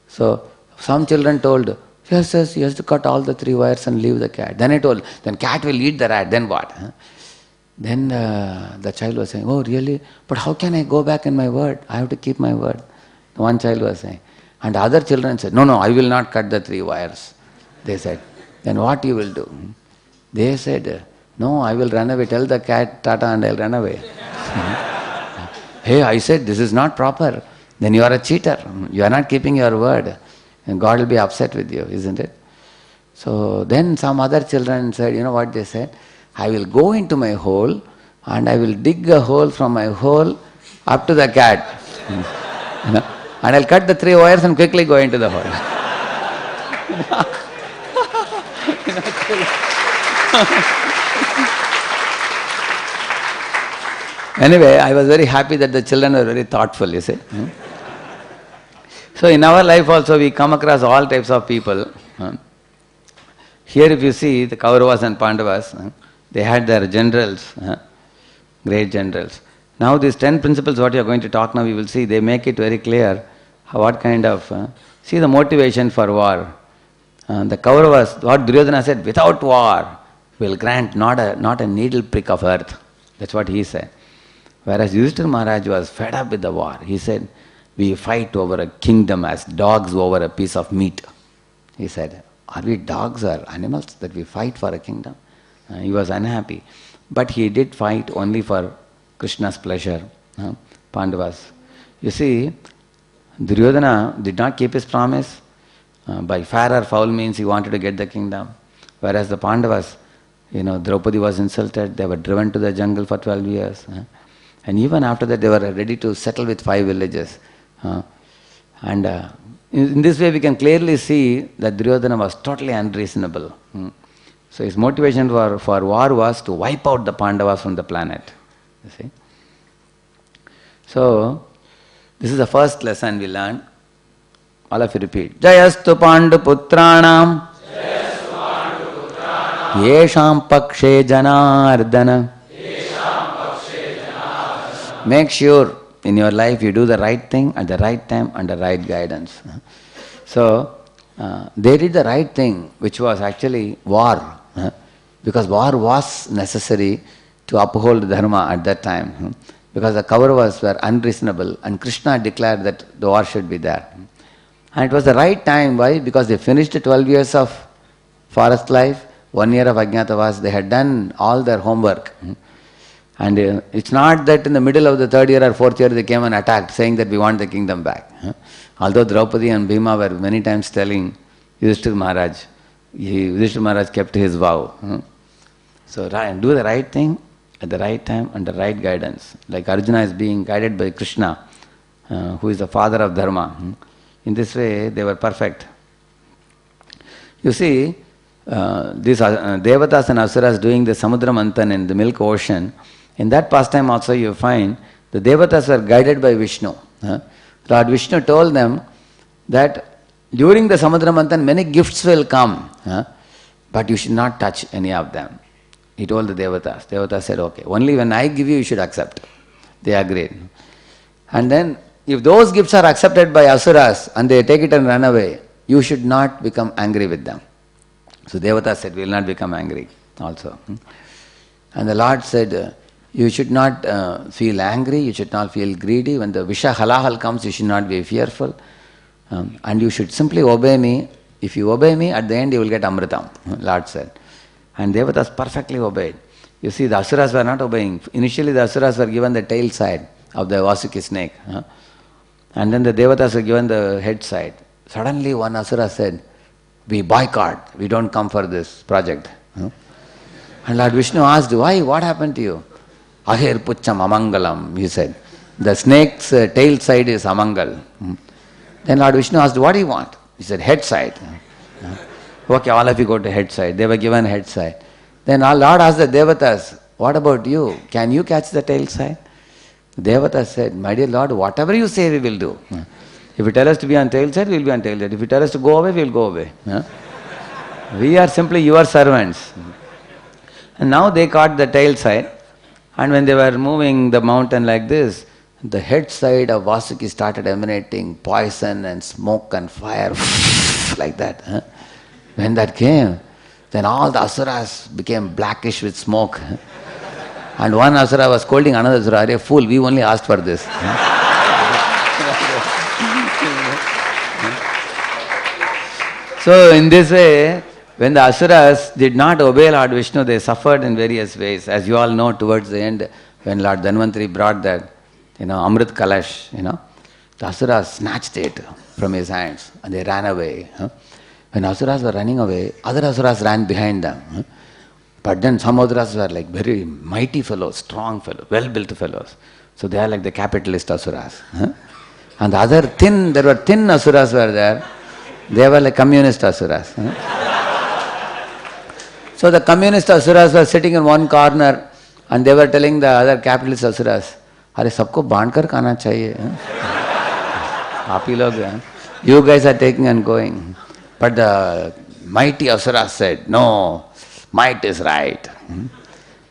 So some children told, yes, he has to cut all the 3 wires and leave the cat. Then I told, then cat will eat the rat, then what? Then the child was saying, oh really? But how can I go back in my word? I have to keep my word. One child was saying. And the other children said, no, I will not cut the 3 wires. They said, then what you will do? They said, no, I will run away. Tell the cat tata and I'll run away. Hey, I said, this is not proper. Then you are a cheater. You are not keeping your word. And God will be upset with you, isn't it? So then some other children said, you know what they said? I will go into my hole and I will dig a hole from my hole up to the cat. And I'll cut the 3 wires and quickly go into the hole. Anyway, I was very happy that the children were very thoughtful, you see. So in our life also we come across all types of people. Here if you see the Kauravas and Pandavas, they had their generals, great generals. Now these 10 principles what you are going to talk now, we will see, they make it very clear what kind of, see the motivation for war. The Kauravas, what Duryodhana said, without war, will grant not a needle prick of earth. That's what he said. Whereas Yudhishthira Maharaj was fed up with the war. He said, we fight over a kingdom as dogs over a piece of meat. He said, are we dogs or animals that we fight for a kingdom? He was unhappy. But he did fight only for Krishna's pleasure, Pandavas. You see, Duryodhana did not keep his promise. By fair or foul means he wanted to get the kingdom. Whereas the Pandavas, Draupadi was insulted, they were driven to the jungle for 12 years. And even after that they were ready to settle with 5 villages. And in this way we can clearly see that Duryodhana was totally unreasonable. So his motivation for war was to wipe out the Pandavas from the planet. You see? So, this is the first lesson we learned. All of you repeat. Jayastu Pandu Putranam Yesham Pakshe Janardana. Make sure in your life you do the right thing at the right time under right guidance. So, they did the right thing, which was actually war. Because war was necessary to uphold dharma at that time. Because the Kauravas were unreasonable and Krishna declared that the war should be there. And it was the right time. Why? Because they finished 12 years of forest life, 1 year of Ajnatavas, they had done all their homework. And it's not that in the middle of the 3rd year or 4th year they came and attacked, saying that we want the kingdom back. Although Draupadi and Bhima were many times telling Yudhishthira Maharaj, Yudhishthira Maharaj kept his vow. So do the right thing at the right time and the right guidance. Like Arjuna is being guided by Krishna, who is the father of dharma. In this way they were perfect. You see, these Devatas and Asuras doing the Samudra Manthan in the milk ocean, in that pastime also you find the Devatas were guided by Vishnu. Lord Vishnu told them that during the Samudra Manthan many gifts will come, but you should not touch any of them. He told the Devatas. Devatas said, okay, only when I give you, you should accept. They agreed. And then, if those gifts are accepted by Asuras and they take it and run away, you should not become angry with them. So Devatas said, we will not become angry also. And the Lord said, you should not feel angry, you should not feel greedy. When the Visha Halahal comes, you should not be fearful. And you should simply obey me. If you obey me, at the end you will get Amritam, Lord said. And Devatas perfectly obeyed. You see, the Asuras were not obeying. Initially the Asuras were given the tail side of the Vasuki snake. And then the Devatas were given the head side. Suddenly one Asura said, we boycott, we don't come for this project. And Lord Vishnu asked, why? What happened to you? Ahir pucham amangalam, he said. The snake's tail side is amangal. Then Lord Vishnu asked, what do you want? He said, head side. Okay, all of you go to head side. They were given head side. Then our Lord asked the Devatas, what about you? Can you catch the tail side? Devatas said, my dear Lord, whatever you say we will do. If you tell us to be on tail side, we will be on tail side. If you tell us to go away, we will go away. We are simply your servants. And now they caught the tail side. And when they were moving the mountain like this, the head side of Vasuki started emanating poison and smoke and fire like that. When that came, then all the Asuras became blackish with smoke. And one Asura was scolding another Asura, "Arey fool, we only asked for this." So in this way, when the Asuras did not obey Lord Vishnu, they suffered in various ways. As you all know, towards the end, when Lord Dhanvantari brought that, Amrit Kalash, the Asuras snatched it from his hands and they ran away. When Asuras were running away, other Asuras ran behind them. But then some Asuras were like very mighty fellows, strong fellows, well-built fellows. So they are like the capitalist Asuras. And the other there were thin Asuras were there. They were like communist Asuras. So the communist Asuras were sitting in one corner and they were telling the other capitalist Asuras, "Arey sabko band kar khana chahiye. Aap hi log, you guys are taking and going." But the mighty Asuras said, "No, might is right."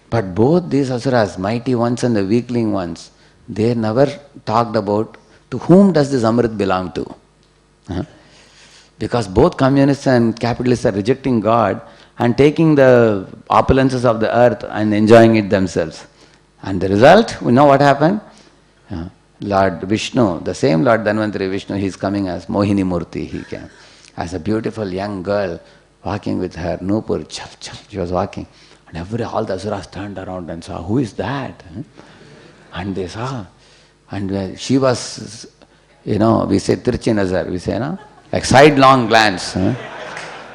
But both these Asuras, mighty ones and the weakling ones, they never talked about to whom does this Amrit belong to. Because both communists and capitalists are rejecting God and taking the opulences of the earth and enjoying it themselves. And the result, we know what happened? Lord Vishnu, the same Lord Dhanvantari Vishnu, he is coming as Mohini Murti, he came. As a beautiful young girl walking with her Nupur, she was walking. And all the Asuras turned around and saw, who is that? And they saw. And she was, we say Tirchi Nazar, we say, like sidelong glance.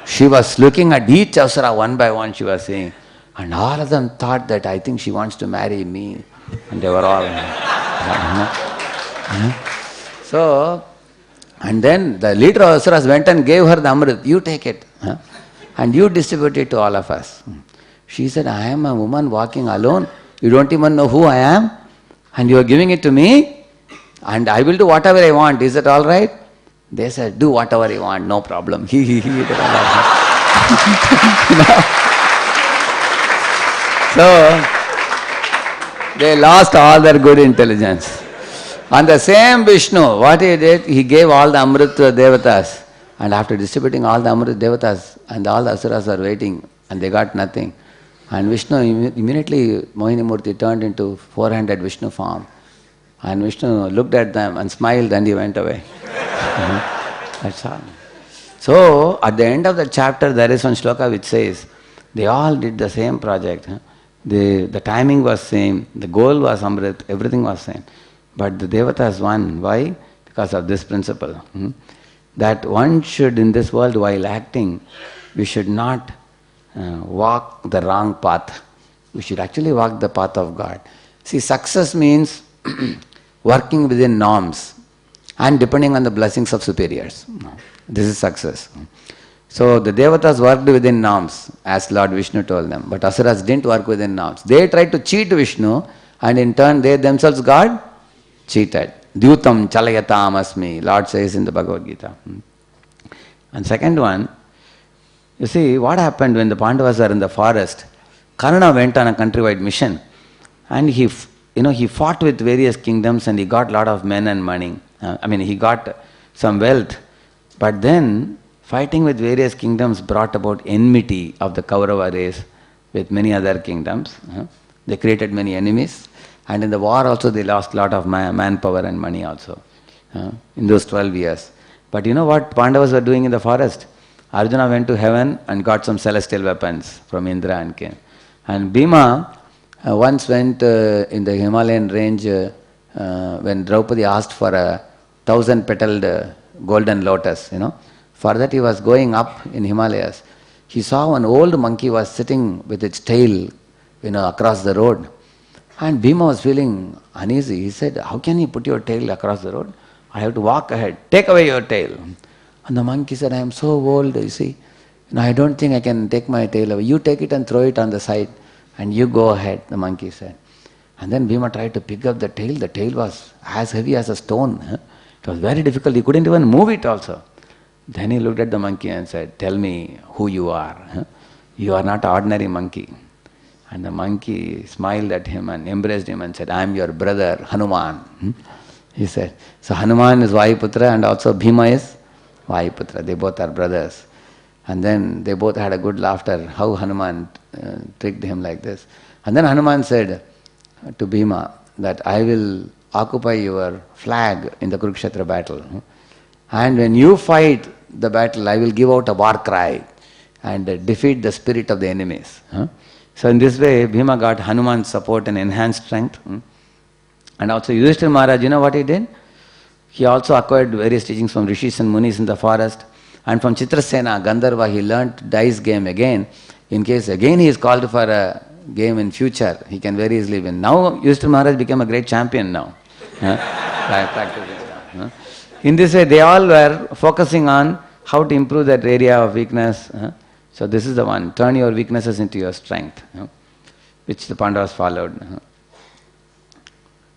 She was looking at each Asura one by one, she was saying. And all of them thought that I think she wants to marry me. And they were all... So, and then the leader of Asuras went and gave her the Amrit. You take it. And you distribute it to all of us. She said, I am a woman walking alone. You don't even know who I am. And you are giving it to me. And I will do whatever I want. Is it all right? They said, do whatever you want, no problem. So, they lost all their good intelligence. And the same Vishnu, what he did, he gave all the Amrit to the Devatas. And after distributing all the Amrit Devatas, and all the Asuras were waiting, and they got nothing. And Vishnu, immediately Mohini Murti turned into 400 Vishnu form. And Vishnu looked at them and smiled and he went away. That's all. So, at the end of the chapter, there is one shloka which says, they all did the same project. The timing was same, the goal was Amrit, everything was same. But the Devatas won. Why? Because of this principle. That one should, in this world, while acting, we should not walk the wrong path. We should actually walk the path of God. See, success means working within norms and depending on the blessings of superiors. This is success. So the devatas worked within norms, as Lord Vishnu told them, but asuras didn't work within norms. They tried to cheat Vishnu, and in turn they themselves got cheated. Dyutam chalayatam asmi, Lord says in the Bhagavad Gita. And second one, you see what happened when the Pandavas were in the forest. Karna went on a countrywide mission, and he fought with various kingdoms, and he got a lot of men and money. He got some wealth, but then fighting with various kingdoms brought about enmity of the Kaurava race with many other kingdoms. They created many enemies, and in the war also they lost a lot of manpower and money also in those 12 years. But you know what Pandavas were doing in the forest? Arjuna went to heaven and got some celestial weapons from Indra and came. And Bhima once went in the Himalayan range when Draupadi asked for a 1,000-petaled golden lotus, For that he was going up in Himalayas. He saw an old monkey was sitting with its tail, across the road. And Bhima was feeling uneasy. He said, how can you put your tail across the road? I have to walk ahead. Take away your tail. And the monkey said, I am so old, you see. I don't think I can take my tail away. You take it and throw it on the side and you go ahead, the monkey said. And then Bhima tried to pick up the tail. The tail was as heavy as a stone. It was very difficult. He couldn't even move it also. Then he looked at the monkey and said, tell me who you are. You are not an ordinary monkey. And the monkey smiled at him and embraced him and said, I am your brother, Hanuman. He said, so Hanuman is Vayuputra and also Bhima is Vayuputra. They both are brothers. And then they both had a good laughter, how Hanuman tricked him like this. And then Hanuman said to Bhima that I will occupy your flag in the Kurukshetra battle. And when you fight the battle, I will give out a war cry and defeat the spirit of the enemies. So in this way, Bhima got Hanuman's support and enhanced strength. And also Yudhishthira Maharaj, you know what he did? He also acquired various teachings from rishis and munis in the forest. And from Chitrasena, Gandharva, he learnt dice game again. In case again he is called for a game in future, he can very easily win. Now Yudhishthira Maharaj became a great champion now. Practicing. In this way, they all were focusing on how to improve that area of weakness. So this is the one, turn your weaknesses into your strength, which the Pandavas followed.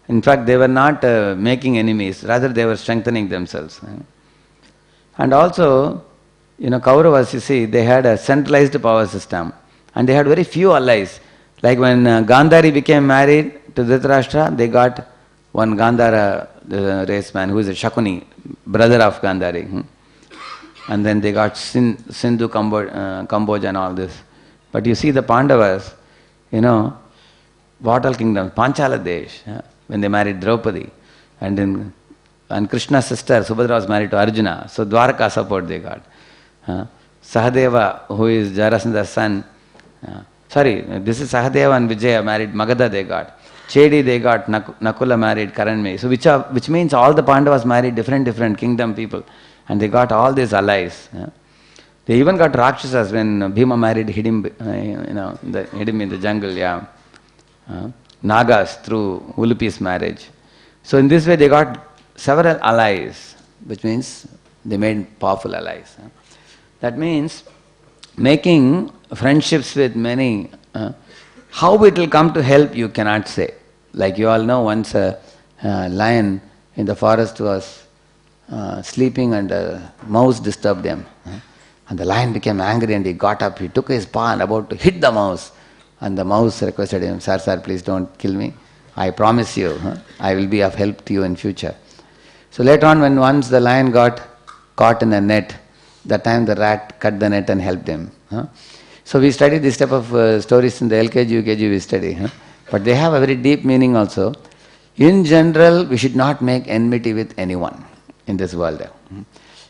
In fact, they were not making enemies, rather they were strengthening themselves. And also, Kauravas, you see, they had a centralized power system and they had very few allies. Like when Gandhari became married to Dhritarashtra, they got one Gandhara race man who is a Shakuni, brother of Gandhari. And then they got Sindhu, Cambodia and all this. But you see the Pandavas, what all kingdoms, Panchala Desh, when they married Draupadi. And Krishna's sister, Subhadra, was married to Arjuna. So Dwarka support they got. Sahadeva, who is Jarasandha's son, this is Sahadeva and Vijaya married Magadha they got. Chedi they got, Nakula married Karanmay. So which means all the Pandavas married different kingdom people. And they got all these allies. They even got Rakshasas when Bhima married Hidim, Hidim in the jungle, Nagas through Ulupi's marriage. So in this way they got several allies, which means they made powerful allies. That means making friendships with many, how it will come to help you cannot say. Like you all know, once a lion in the forest was sleeping and a mouse disturbed him. And the lion became angry and he got up, he took his paw and about to hit the mouse. And the mouse requested him, Sir, please don't kill me. I promise you, I will be of help to you in future. So later on, when once the lion got caught in a net, that time the rat cut the net and helped him. So we study this type of stories in the LKG, UKG we study. But they have a very deep meaning also. In general, we should not make enmity with anyone in this world.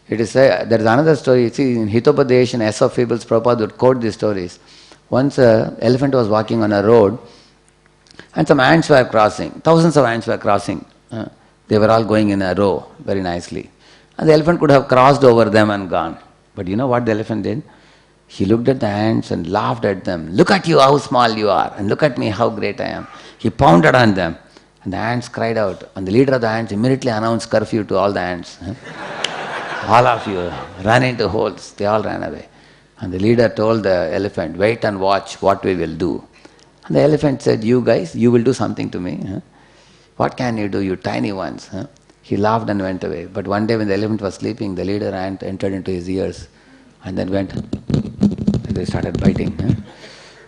It is there is another story. See, in Hitopadesh and S of Fables, Prabhupada would quote these stories. Once an elephant was walking on a road and some ants were crossing. Thousands of ants were crossing. They were all going in a row very nicely. And the elephant could have crossed over them and gone. But you know what the elephant did? He looked at the ants and laughed at them. Look at you, how small you are. And look at me, how great I am. He pounded on them. And the ants cried out. And the leader of the ants immediately announced curfew to all the ants. All of you ran into holes. They all ran away. And the leader told the elephant, wait and watch what we will do. And the elephant said, you guys, you will do something to me. Huh? What can you do, you tiny ones? Huh? He laughed and went away. But one day when the elephant was sleeping, the leader ant entered into his ears and then went, and they started biting. Huh?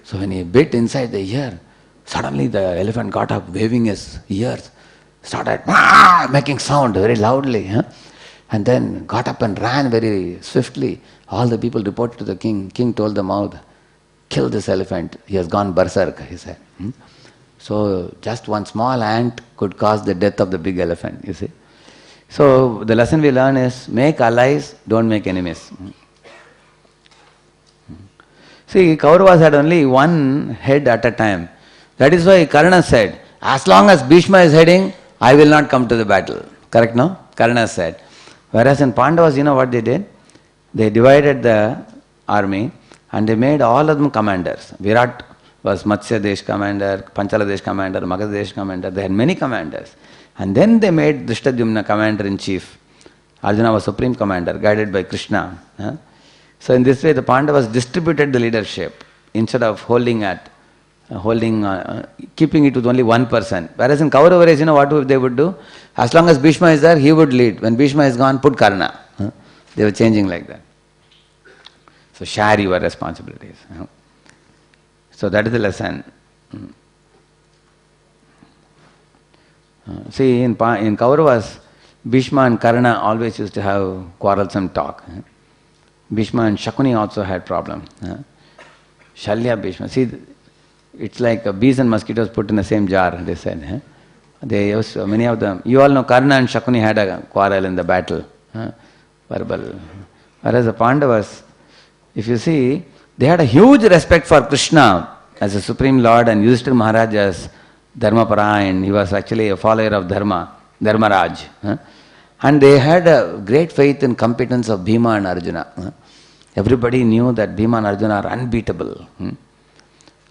So when he bit inside the ear, suddenly the elephant got up, waving his ears, started making sound very loudly. Huh? And then got up and ran very swiftly. All the people reported to the king. King told the mouth, kill this elephant. He has gone berserk, he said. So just one small ant could cause the death of the big elephant, you see. So the lesson we learn is, make allies, don't make enemies. See, Kauravas had only one head at a time. That is why Karna said, as long as Bhishma is heading, I will not come to the battle. Correct, no? Karna said. Whereas in Pandavas, you know what they did? They divided the army and they made all of them commanders. Virat was Matsya Desh commander, Panchala Desh commander, Magadha Desh commander. They had many commanders. And then they made Drishtadyumna commander-in-chief. Arjuna was supreme commander, guided by Krishna. So in this way, the Pandavas distributed the leadership instead of keeping it with only one person. Whereas in Kaurava race, you know what they would do? As long as Bhishma is there, he would lead. When Bhishma is gone, put Karna. They were changing like that. So share your responsibilities. So that is the lesson. See, in Kauravas, Bhishma and Karna always used to have quarrelsome talk. Bhishma and Shakuni also had problem. Shalya, Bhishma. See, it's like bees and mosquitoes put in the same jar, they said. They used, many of them, you all know Karna and Shakuni had a quarrel in the battle. Verbal. Whereas the Pandavas, if you see, they had a huge respect for Krishna as a Supreme Lord and Yudhishthira Maharaj as Dharmaparayan. He was actually a follower of Dharma, Dharmaraj. And they had a great faith in competence of Bhima and Arjuna. Everybody knew that Bhima and Arjuna are unbeatable.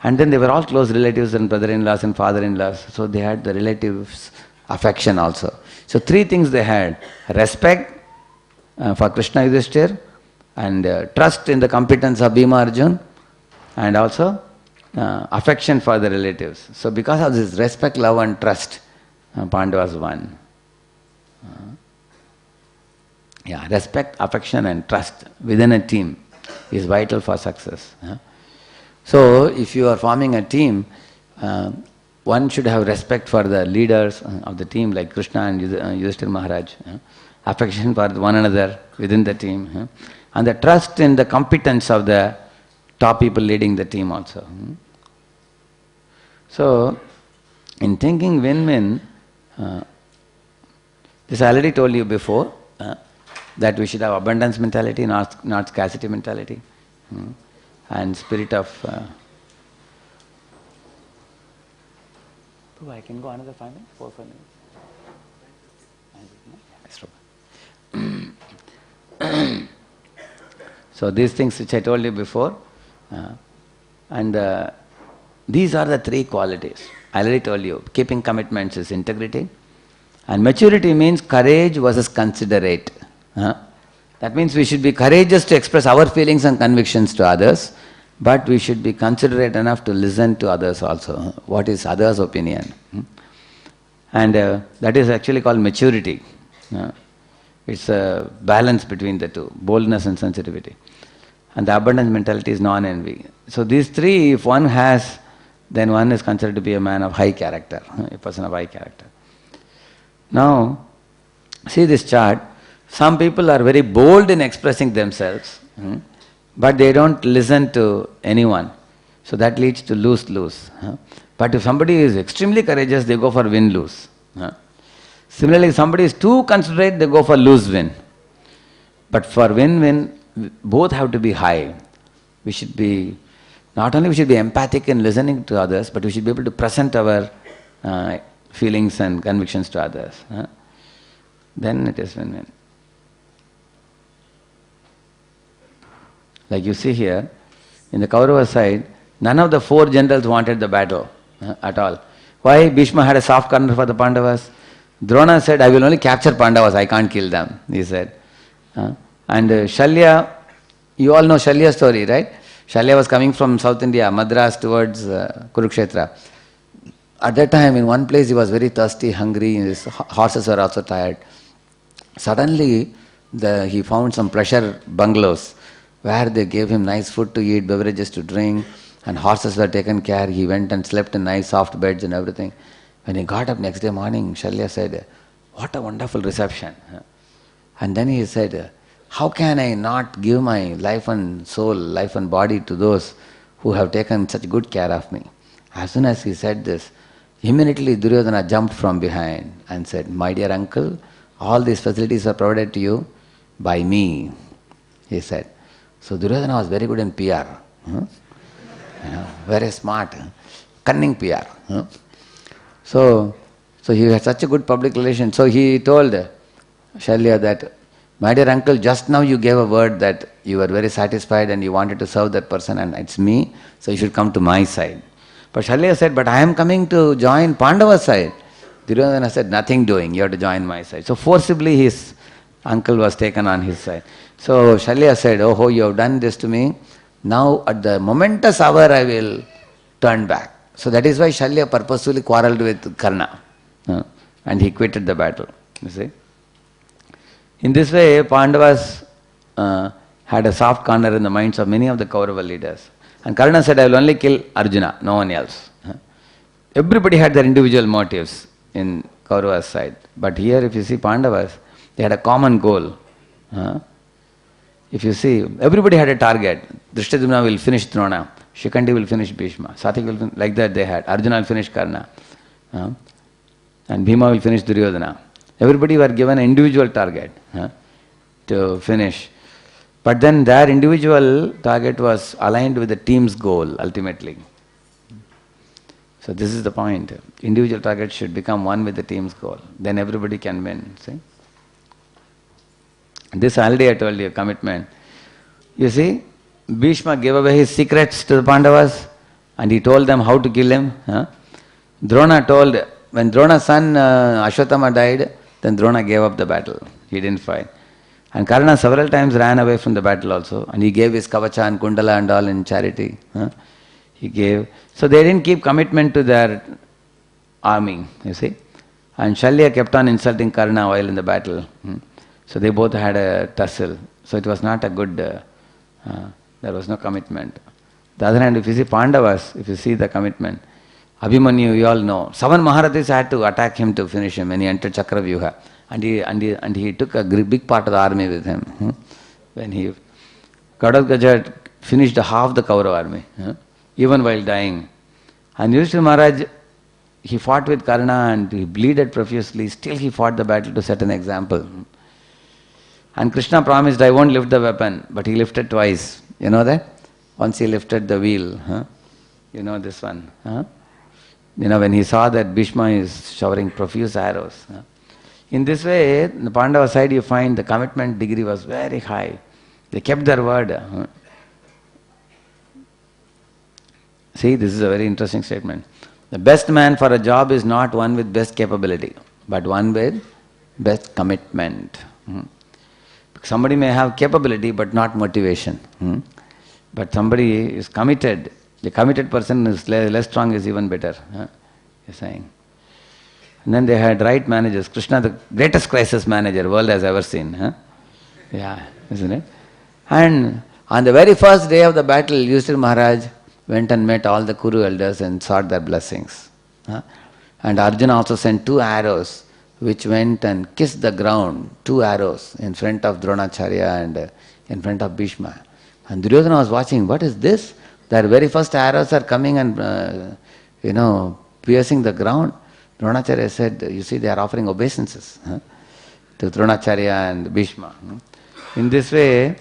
And then they were all close relatives and brother-in-laws and father-in-laws. So they had the relatives' affection also. So three things they had. Respect for Krishna Yudhishthira, and trust in the competence of Bhima Arjun, and also affection for the relatives. So because of this respect, love and trust, Pandavas won. Respect, affection and trust within a team is vital for success. So if you are forming a team, one should have respect for the leaders of the team like Krishna and Yudhishthira Maharaj, affection for one another within the team, and the trust in the competence of the top people leading the team also. So, in thinking win-win, this I already told you before, that we should have abundance mentality, not scarcity mentality, and spirit of... I can go another 5 minutes, 4 5 minutes. So these things which I told you before, and these are the three qualities. I already told you, keeping commitments is integrity, and maturity means courage versus considerate. That means we should be courageous to express our feelings and convictions to others, but we should be considerate enough to listen to others also. What is others' opinion? And that is actually called maturity. It's a balance between the two, boldness and sensitivity. And the abundance mentality is non-envy. So these three, if one has, then one is considered to be a man of high character, a person of high character. Now, see this chart. Some people are very bold in expressing themselves, but they don't listen to anyone. So that leads to lose-lose. But if somebody is extremely courageous, they go for win-lose. Similarly, if somebody is too considerate, they go for lose-win. But for win-win, both have to be high. We should be, not only we should be empathic in listening to others, but we should be able to present our feelings and convictions to others. Then it is win-win. Like you see here, in the Kaurava side, none of the 4 generals wanted the battle at all. Why? Bhishma had a soft corner for the Pandavas. Drona said, I will only capture Pandavas, I can't kill them, he said. And Shalya You all know Shalya's story, right? Shalya was coming from South India, Madras towards Kurukshetra. At that time, in one place, he was very thirsty, hungry, his horses were also tired. Suddenly, he found some pleasure bungalows where they gave him nice food to eat, beverages to drink, and horses were taken care. He went and slept in nice soft beds and everything. When he got up next day morning, Shalya said, "What a wonderful reception." And then he said, "How can I not give my life and soul, life and body to those who have taken such good care of me?" As soon as he said this, immediately Duryodhana jumped from behind and said, "My dear uncle, all these facilities are provided to you by me," he said. So Duryodhana was very good in PR. Very smart, cunning PR. So he had such a good public relation. So he told Shalya that, "My dear uncle, just now you gave a word that you were very satisfied and you wanted to serve that person and it's me, so you should come to my side." But Shalya said, "But I am coming to join Pandava's side." Duryodhana said, "Nothing doing, you have to join my side." So forcibly his uncle was taken on his side. So Shalya said, "Oh, you have done this to me. Now at the momentous hour I will turn back." So that is why Shalya purposefully quarreled with Karna. And he quitted the battle. You see? In this way, Pandavas had a soft corner in the minds of many of the Kaurava leaders. And Karna said, "I will only kill Arjuna, no one else." Everybody had their individual motives in Kaurava's side. But here, if you see Pandavas, they had a common goal. If you see, everybody had a target. Drishtadyumna will finish Drona, Shikhandi will finish Bhishma, Satyaki will finish, like that they had. Arjuna will finish Karna, and Bhima will finish Duryodhana. Everybody were given an individual target to finish. But then their individual target was aligned with the team's goal ultimately. So this is the point. Individual target should become one with the team's goal. Then everybody can win. See? This already I told you, commitment. You see, Bhishma gave away his secrets to the Pandavas and he told them how to kill him. Drona told, when Drona's son Ashwatthama died, then Drona gave up the battle. He didn't fight. And Karna several times ran away from the battle also, and he gave his kavacha and kundala and all in charity. He gave. So they didn't keep commitment to their army, you see. And Shalya kept on insulting Karna while in the battle. So they both had a tussle. So it was not a good, there was no commitment. The other hand, if you see Pandavas, if you see the commitment, Abhimanyu, you all know, 7 Maharathis had to attack him to finish him when he entered Chakravyuha. And he took a big part of the army with him. When he, Gadadgaja finished half the Kaurava army, even while dying. And Yudhishthira Maharaj, he fought with Karna and he bleeded profusely. Still he fought the battle to set an example. And Krishna promised, "I won't lift the weapon," but he lifted twice. You know that? Once he lifted the wheel. You know this one. You know, when he saw that Bhishma is showering profuse arrows. In this way, in the Pandava side, you find the commitment degree was very high. They kept their word. See, this is a very interesting statement. The best man for a job is not one with best capability, but one with best commitment. Somebody may have capability but not motivation. But somebody is committed. The committed person is less strong is even better. You're saying. And then they had right managers. Krishna, the greatest crisis manager world has ever seen. Yeah, isn't it? And on the very first day of the battle, Yudhishthira Maharaj went and met all the Kuru elders and sought their blessings. And Arjuna also sent 2 arrows which went and kissed the ground, 2 arrows in front of Dronacharya and in front of Bhishma. And Duryodhana was watching, what is this? Their very first arrows are coming and, piercing the ground. Dronacharya said, you see, they are offering obeisances to Dronacharya and Bhishma. In this way,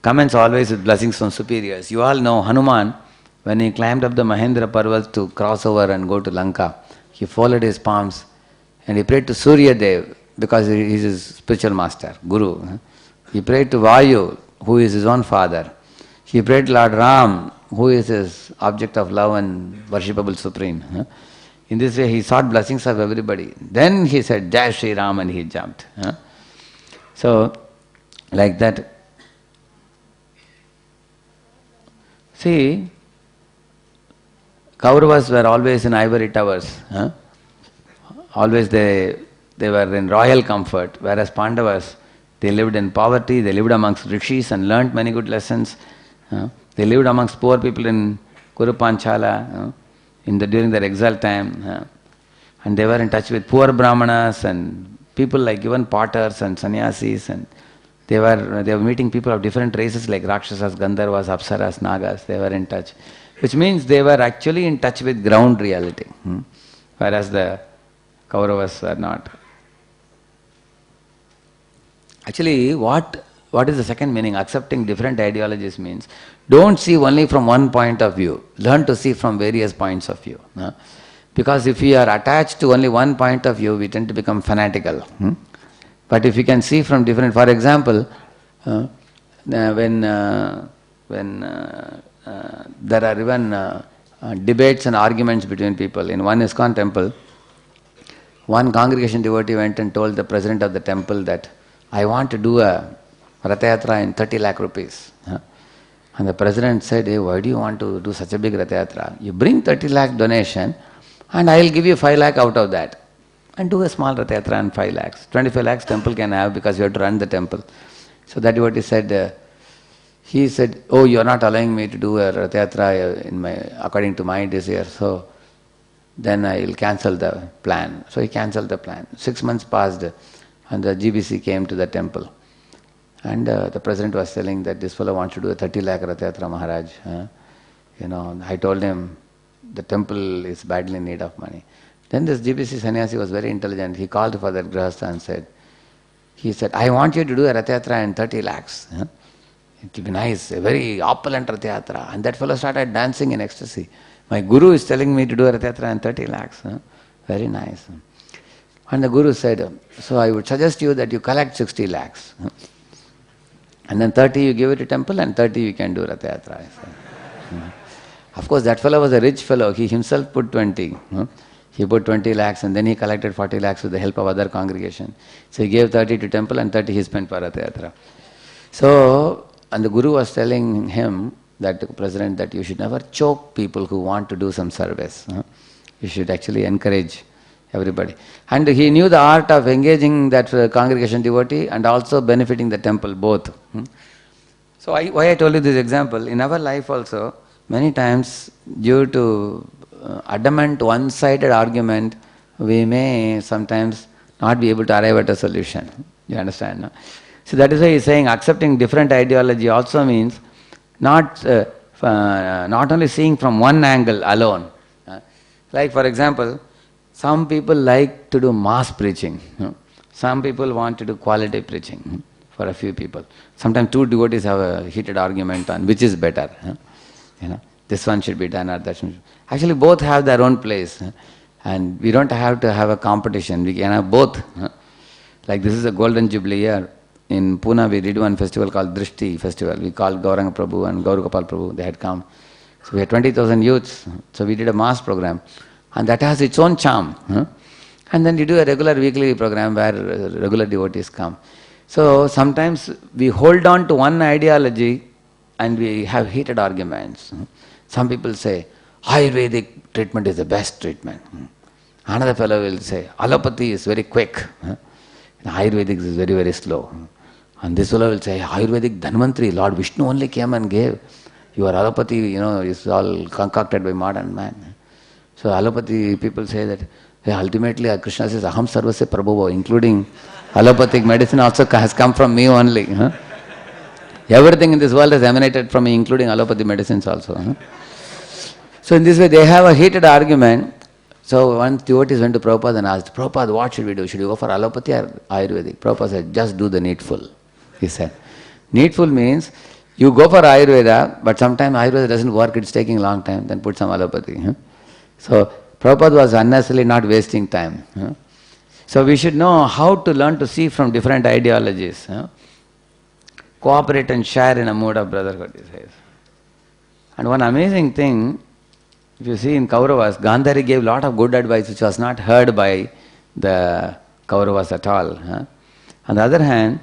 commence always with blessings from superiors. You all know Hanuman, when he climbed up the Mahendra Parvat to cross over and go to Lanka, he folded his palms and he prayed to Surya Dev because he is his spiritual master, Guru. He prayed to Vayu, who is his own father. He prayed to Lord Ram, who is his object of love and worshipable supreme. In this way, he sought blessings of everybody. Then he said, Jai Shri Ram, and he jumped. So, like that, See, Kauravas were always in ivory towers. Huh? Always they were in royal comfort, whereas Pandavas, they lived in poverty, they lived amongst rishis and learnt many good lessons. They lived amongst poor people in Kuru Panchala during their exile time. And they were in touch with poor brahmanas and people like even potters and sannyasis, and they were meeting people of different races like Rakshasas, Gandharvas, Apsaras, Nagas. They were in touch, which means they were actually in touch with ground reality, whereas the Kauravas were not. Actually, what is the second meaning? Accepting different ideologies means don't see only from one point of view. Learn to see from various points of view. Because if we are attached to only one point of view, we tend to become fanatical. But if you can see from different, for example, when there are even debates and arguments between people. In one ISKCON temple, one congregation devotee went and told the president of the temple that, I want to do a Rathayatra in 30 lakh rupees. And the president said, hey, why do you want to do such a big Rathayatra? You bring 30 lakh donation and I will give you 5 lakh out of that. And do a small Rathayatra and 5 lakhs. 25 lakhs temple can have because you have to run the temple. So that devotee said, he said, oh, you are not allowing me to do a Rathayatra according to my desire. So then I will cancel the plan. So he cancelled the plan. 6 months passed and the GBC came to the temple. And the president was telling that this fellow wants to do a 30 lakh Rathayatra, Maharaj. I told him the temple is badly in need of money. Then this GBC sannyasi was very intelligent. He called for that grahastha and he said, I want you to do a Rathayatra in 30 lakhs. It will be nice, a very opulent Rathayatra. And that fellow started dancing in ecstasy. My guru is telling me to do a Rathayatra in 30 lakhs. Very nice. And the guru said, so I would suggest you that you collect 60 lakhs. And then 30 you give it to temple and 30 you can do Rathayatra. Of course, that fellow was a rich fellow. He himself put 20. He put 20 lakhs and then he collected 40 lakhs with the help of other congregation. So he gave 30 to temple and 30 he spent for Rathayatra. So, and the guru was telling him, that the president, that you should never choke people who want to do some service. You should actually encourage everybody. And he knew the art of engaging that congregation devotee and also benefiting the temple, both. So why I told you this example, in our life also, many times due to adamant one-sided argument, we may sometimes not be able to arrive at a solution. You understand? No? So that is why he is saying accepting different ideology also means not only seeing from one angle alone. Like for example, some people like to do mass preaching. Some people want to do quality preaching for a few people. Sometimes two devotees have a heated argument on which is better. This one should be done or that one. Actually both have their own place. And we don't have to have a competition. We can have both. Like this is a golden jubilee year. In Pune we did one festival called Drishti festival. We called Gauranga Prabhu and Gauragopal Prabhu. They had come. So we had 20,000 youths. So we did a mass program. And that has its own charm. And then we do a regular weekly program where regular devotees come. So sometimes we hold on to one ideology and we have heated arguments. Some people say, Ayurvedic treatment is the best treatment. Another fellow will say, allopathy is very quick. Ayurvedic is very, very slow. And this fellow will say, Ayurvedic Dhanvantri, Lord Vishnu only came and gave. Your allopathy, is all concocted by modern man. So allopathy people say that ultimately Krishna says, Aham Sarvasya Prabhu, including allopathic medicine also has come from me only. Everything in this world has emanated from me, including allopathy medicines also. So in this way they have a heated argument. So one devotee went to Prabhupada and asked, Prabhupada, what should we do? Should we go for allopathy or Ayurvedic? Prabhupada said, just do the needful. He said, needful means you go for Ayurveda, but sometimes Ayurveda doesn't work, it's taking a long time, then put some allopathy. So Prabhupada was unnecessarily not wasting time. So we should know how to learn to see from different ideologies. Cooperate and share in a mood of brotherhood, he says. And one amazing thing, if you see in Kauravas, Gandhari gave a lot of good advice which was not heard by the Kauravas at all. On the other hand,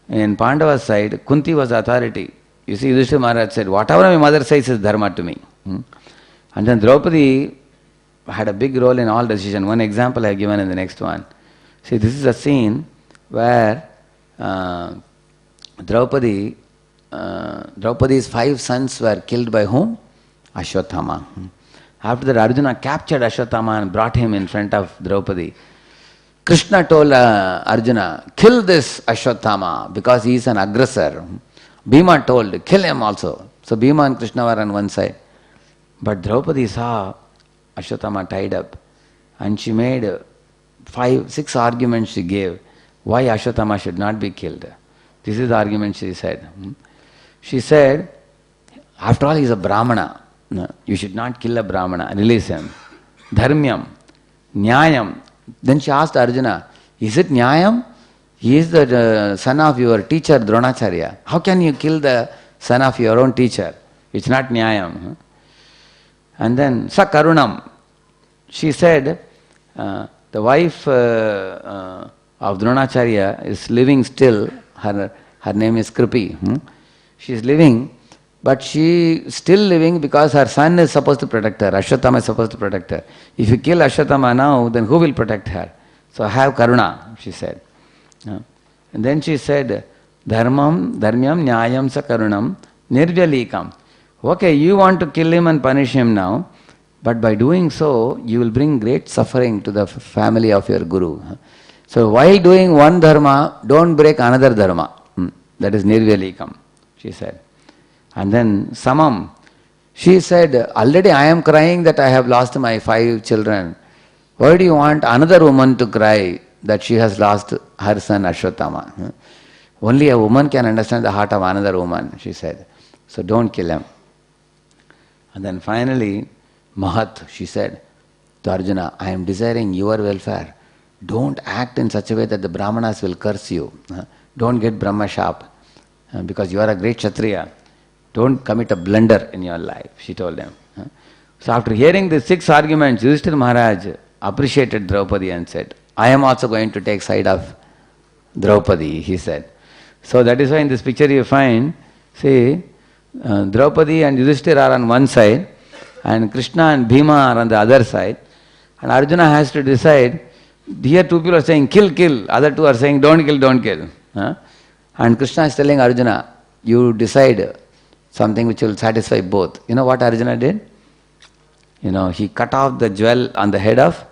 in Pandava's side, Kunti was authority. You see, Yudhishthira Maharaj said, whatever my mother says is dharma to me. And then Draupadi had a big role in all decisions. One example I have given in the next one. See, this is a scene where Draupadi's 5 sons were killed by whom? Ashwatthama. After that, Arjuna captured Ashwatthama and brought him in front of Draupadi. Krishna told Arjuna, kill this Ashwatthama because he is an aggressor. Bhima told, kill him also. So Bhima and Krishna were on one side. But Draupadi saw Ashwatthama tied up and she made 5-6 arguments she gave why Ashwatthama should not be killed. This is the argument she said. She said, after all he is a Brahmana. You should not kill a Brahmana, release him. Dharmyam, Nyayam. Then she asked Arjuna, is it Nyayam? He is the son of your teacher Dronacharya. How can you kill the son of your own teacher? It's not Nyayam. And then Sakarunam. She said, the wife of Dronacharya is living still. Her name is Kripi. She is living, but she is still living because her son is supposed to protect her. Ashwatthama is supposed to protect her. If you kill Ashwatthama now, then who will protect her? So have Karuna, she said. And then she said, Dharmyam, Nyayam, Sakarunam, Nirvyalikam. Okay, you want to kill him and punish him now, but by doing so, you will bring great suffering to the family of your Guru. So while doing one dharma, don't break another dharma. That is Nirvyalikam, she said. And then Samam, she said, already I am crying that I have lost my 5 children. Why do you want another woman to cry that she has lost her son Ashwatthama? Only a woman can understand the heart of another woman, she said. So don't kill him. And then finally, Mahat, she said to Arjuna, I am desiring your welfare. Don't act in such a way that the Brahmanas will curse you. Don't get Brahma sharp because you are a great Kshatriya. Don't commit a blunder in your life, she told him. So after hearing the 6 arguments, Yudhishthira Maharaj appreciated Draupadi and said, I am also going to take side of Draupadi, he said. So that is why in this picture you find, see, Draupadi and Yudhishthira are on one side and Krishna and Bhima are on the other side. And Arjuna has to decide, here 2 people are saying kill, kill, other 2 are saying don't kill, don't kill. And Krishna is telling Arjuna, you decide something which will satisfy both. You know what Arjuna did? He cut off the jewel on the head of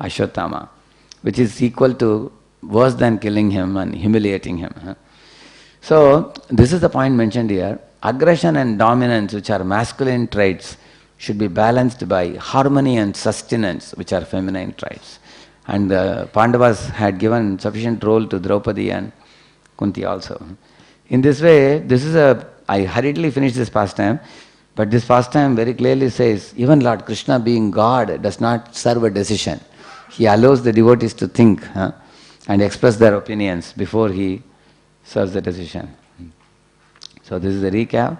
Ashwatthama, which is equal to worse than killing him and humiliating him. So this is the point mentioned here. Aggression and dominance, which are masculine traits, should be balanced by harmony and sustenance, which are feminine traits. And the Pandavas had given sufficient role to Draupadi and Kunti also. In this way, I hurriedly finished this pastime, but this pastime very clearly says, even Lord Krishna being God does not serve a decision. He allows the devotees to think and express their opinions before he serves the decision. So this is the recap.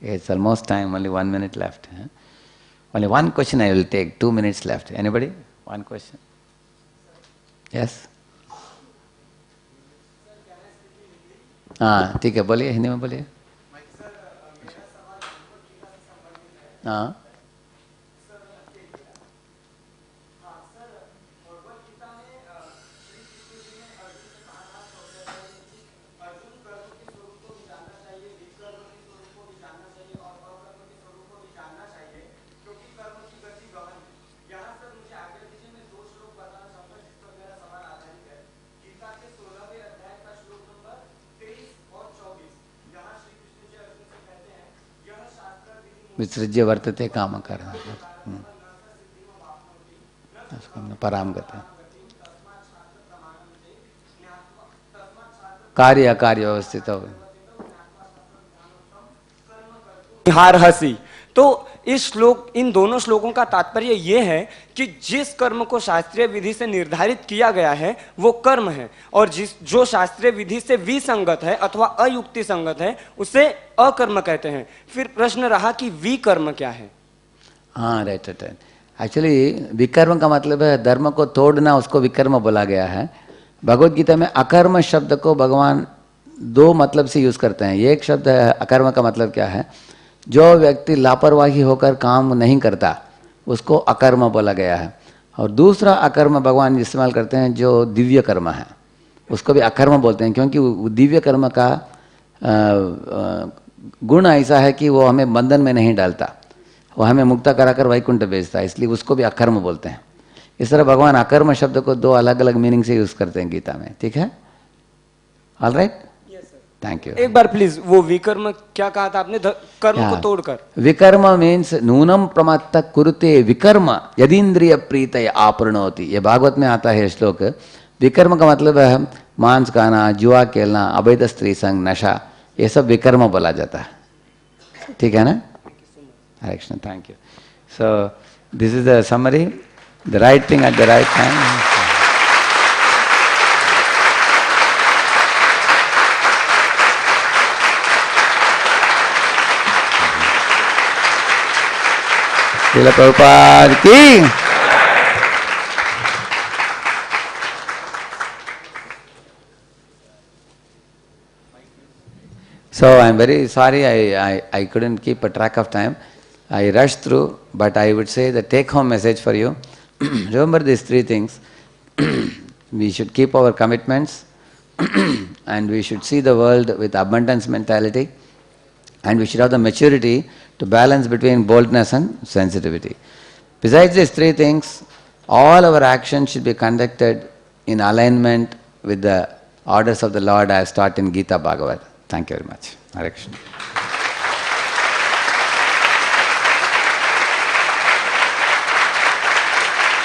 It's almost time, only 1 minute left. Only one question I will take, 2 minutes left. Anybody? One question? Yes? ठीक है, बोलिए, हिंदी में बोलिए. हाँ. विसृज्य वर्तते काम कर पराम गते कार्य अकार्य व्यवस्थित हो. हारहसी. तो इस श्लोक, इन दोनों श्लोकों का तात्पर्य ये है कि जिस कर्म को शास्त्रीय विधि से निर्धारित किया गया है वो कर्म है, और जो शास्त्रीय विधि से विसंगत है अथवा अयुक्ति संगत है उसे अकर्म कहते हैं. फिर प्रश्न रहा कि विकर्म क्या है. हाँ, राइट. एक्चुअली विकर्म का मतलब है धर्म को तोड़ना, उसको विकर्म बोला गया है. भगवद गीता में अकर्म शब्द को भगवान दो मतलब से यूज करते हैं. एक शब्द है अकर्म का मतलब क्या है? जो व्यक्ति लापरवाही होकर काम नहीं करता उसको अकर्म बोला गया है. और दूसरा अकर्म भगवान इस्तेमाल करते हैं जो दिव्य कर्म है, उसको भी अकर्म बोलते हैं, क्योंकि दिव्य कर्म का गुण ऐसा है कि वो हमें बंधन में नहीं डालता, वो हमें मुक्त कराकर वैकुंठ भेजता है, इसलिए उसको भी अकर्म बोलते हैं. इस तरह भगवान अकर्म शब्द को दो अलग अलग मीनिंग से यूज करते हैं गीता में. ठीक है, ऑल राइट, थैंक यू. एक बार प्लीज वो विकर्म क्या कहा था आपने, कर्म को तोड़कर? विकर्म मीन्स नूनम प्रमत्त कुरुते विकर्म यदीन्द्रिय प्रीत आपृणोति. ये भागवत में आता है श्लोक. विकर्म का मतलब है मांस खाना, जुआ खेलना, अवैध स्त्री संग, नशा, ये सब विकर्म बोला जाता है. ठीक है ना? Hare Krishna, thank you. So this is the summary, the right thing at the right time. Srila Prabhupada की. So I am very sorry I couldn't keep a track of time. I rushed through, but I would say the take-home message for you. Remember these three things. We should keep our commitments and we should see the world with abundance mentality, and we should have the maturity to balance between boldness and sensitivity. Besides these three things, all our actions should be conducted in alignment with the orders of the Lord as taught in Gita Bhagavad. Thank you very much. Hare Krishna.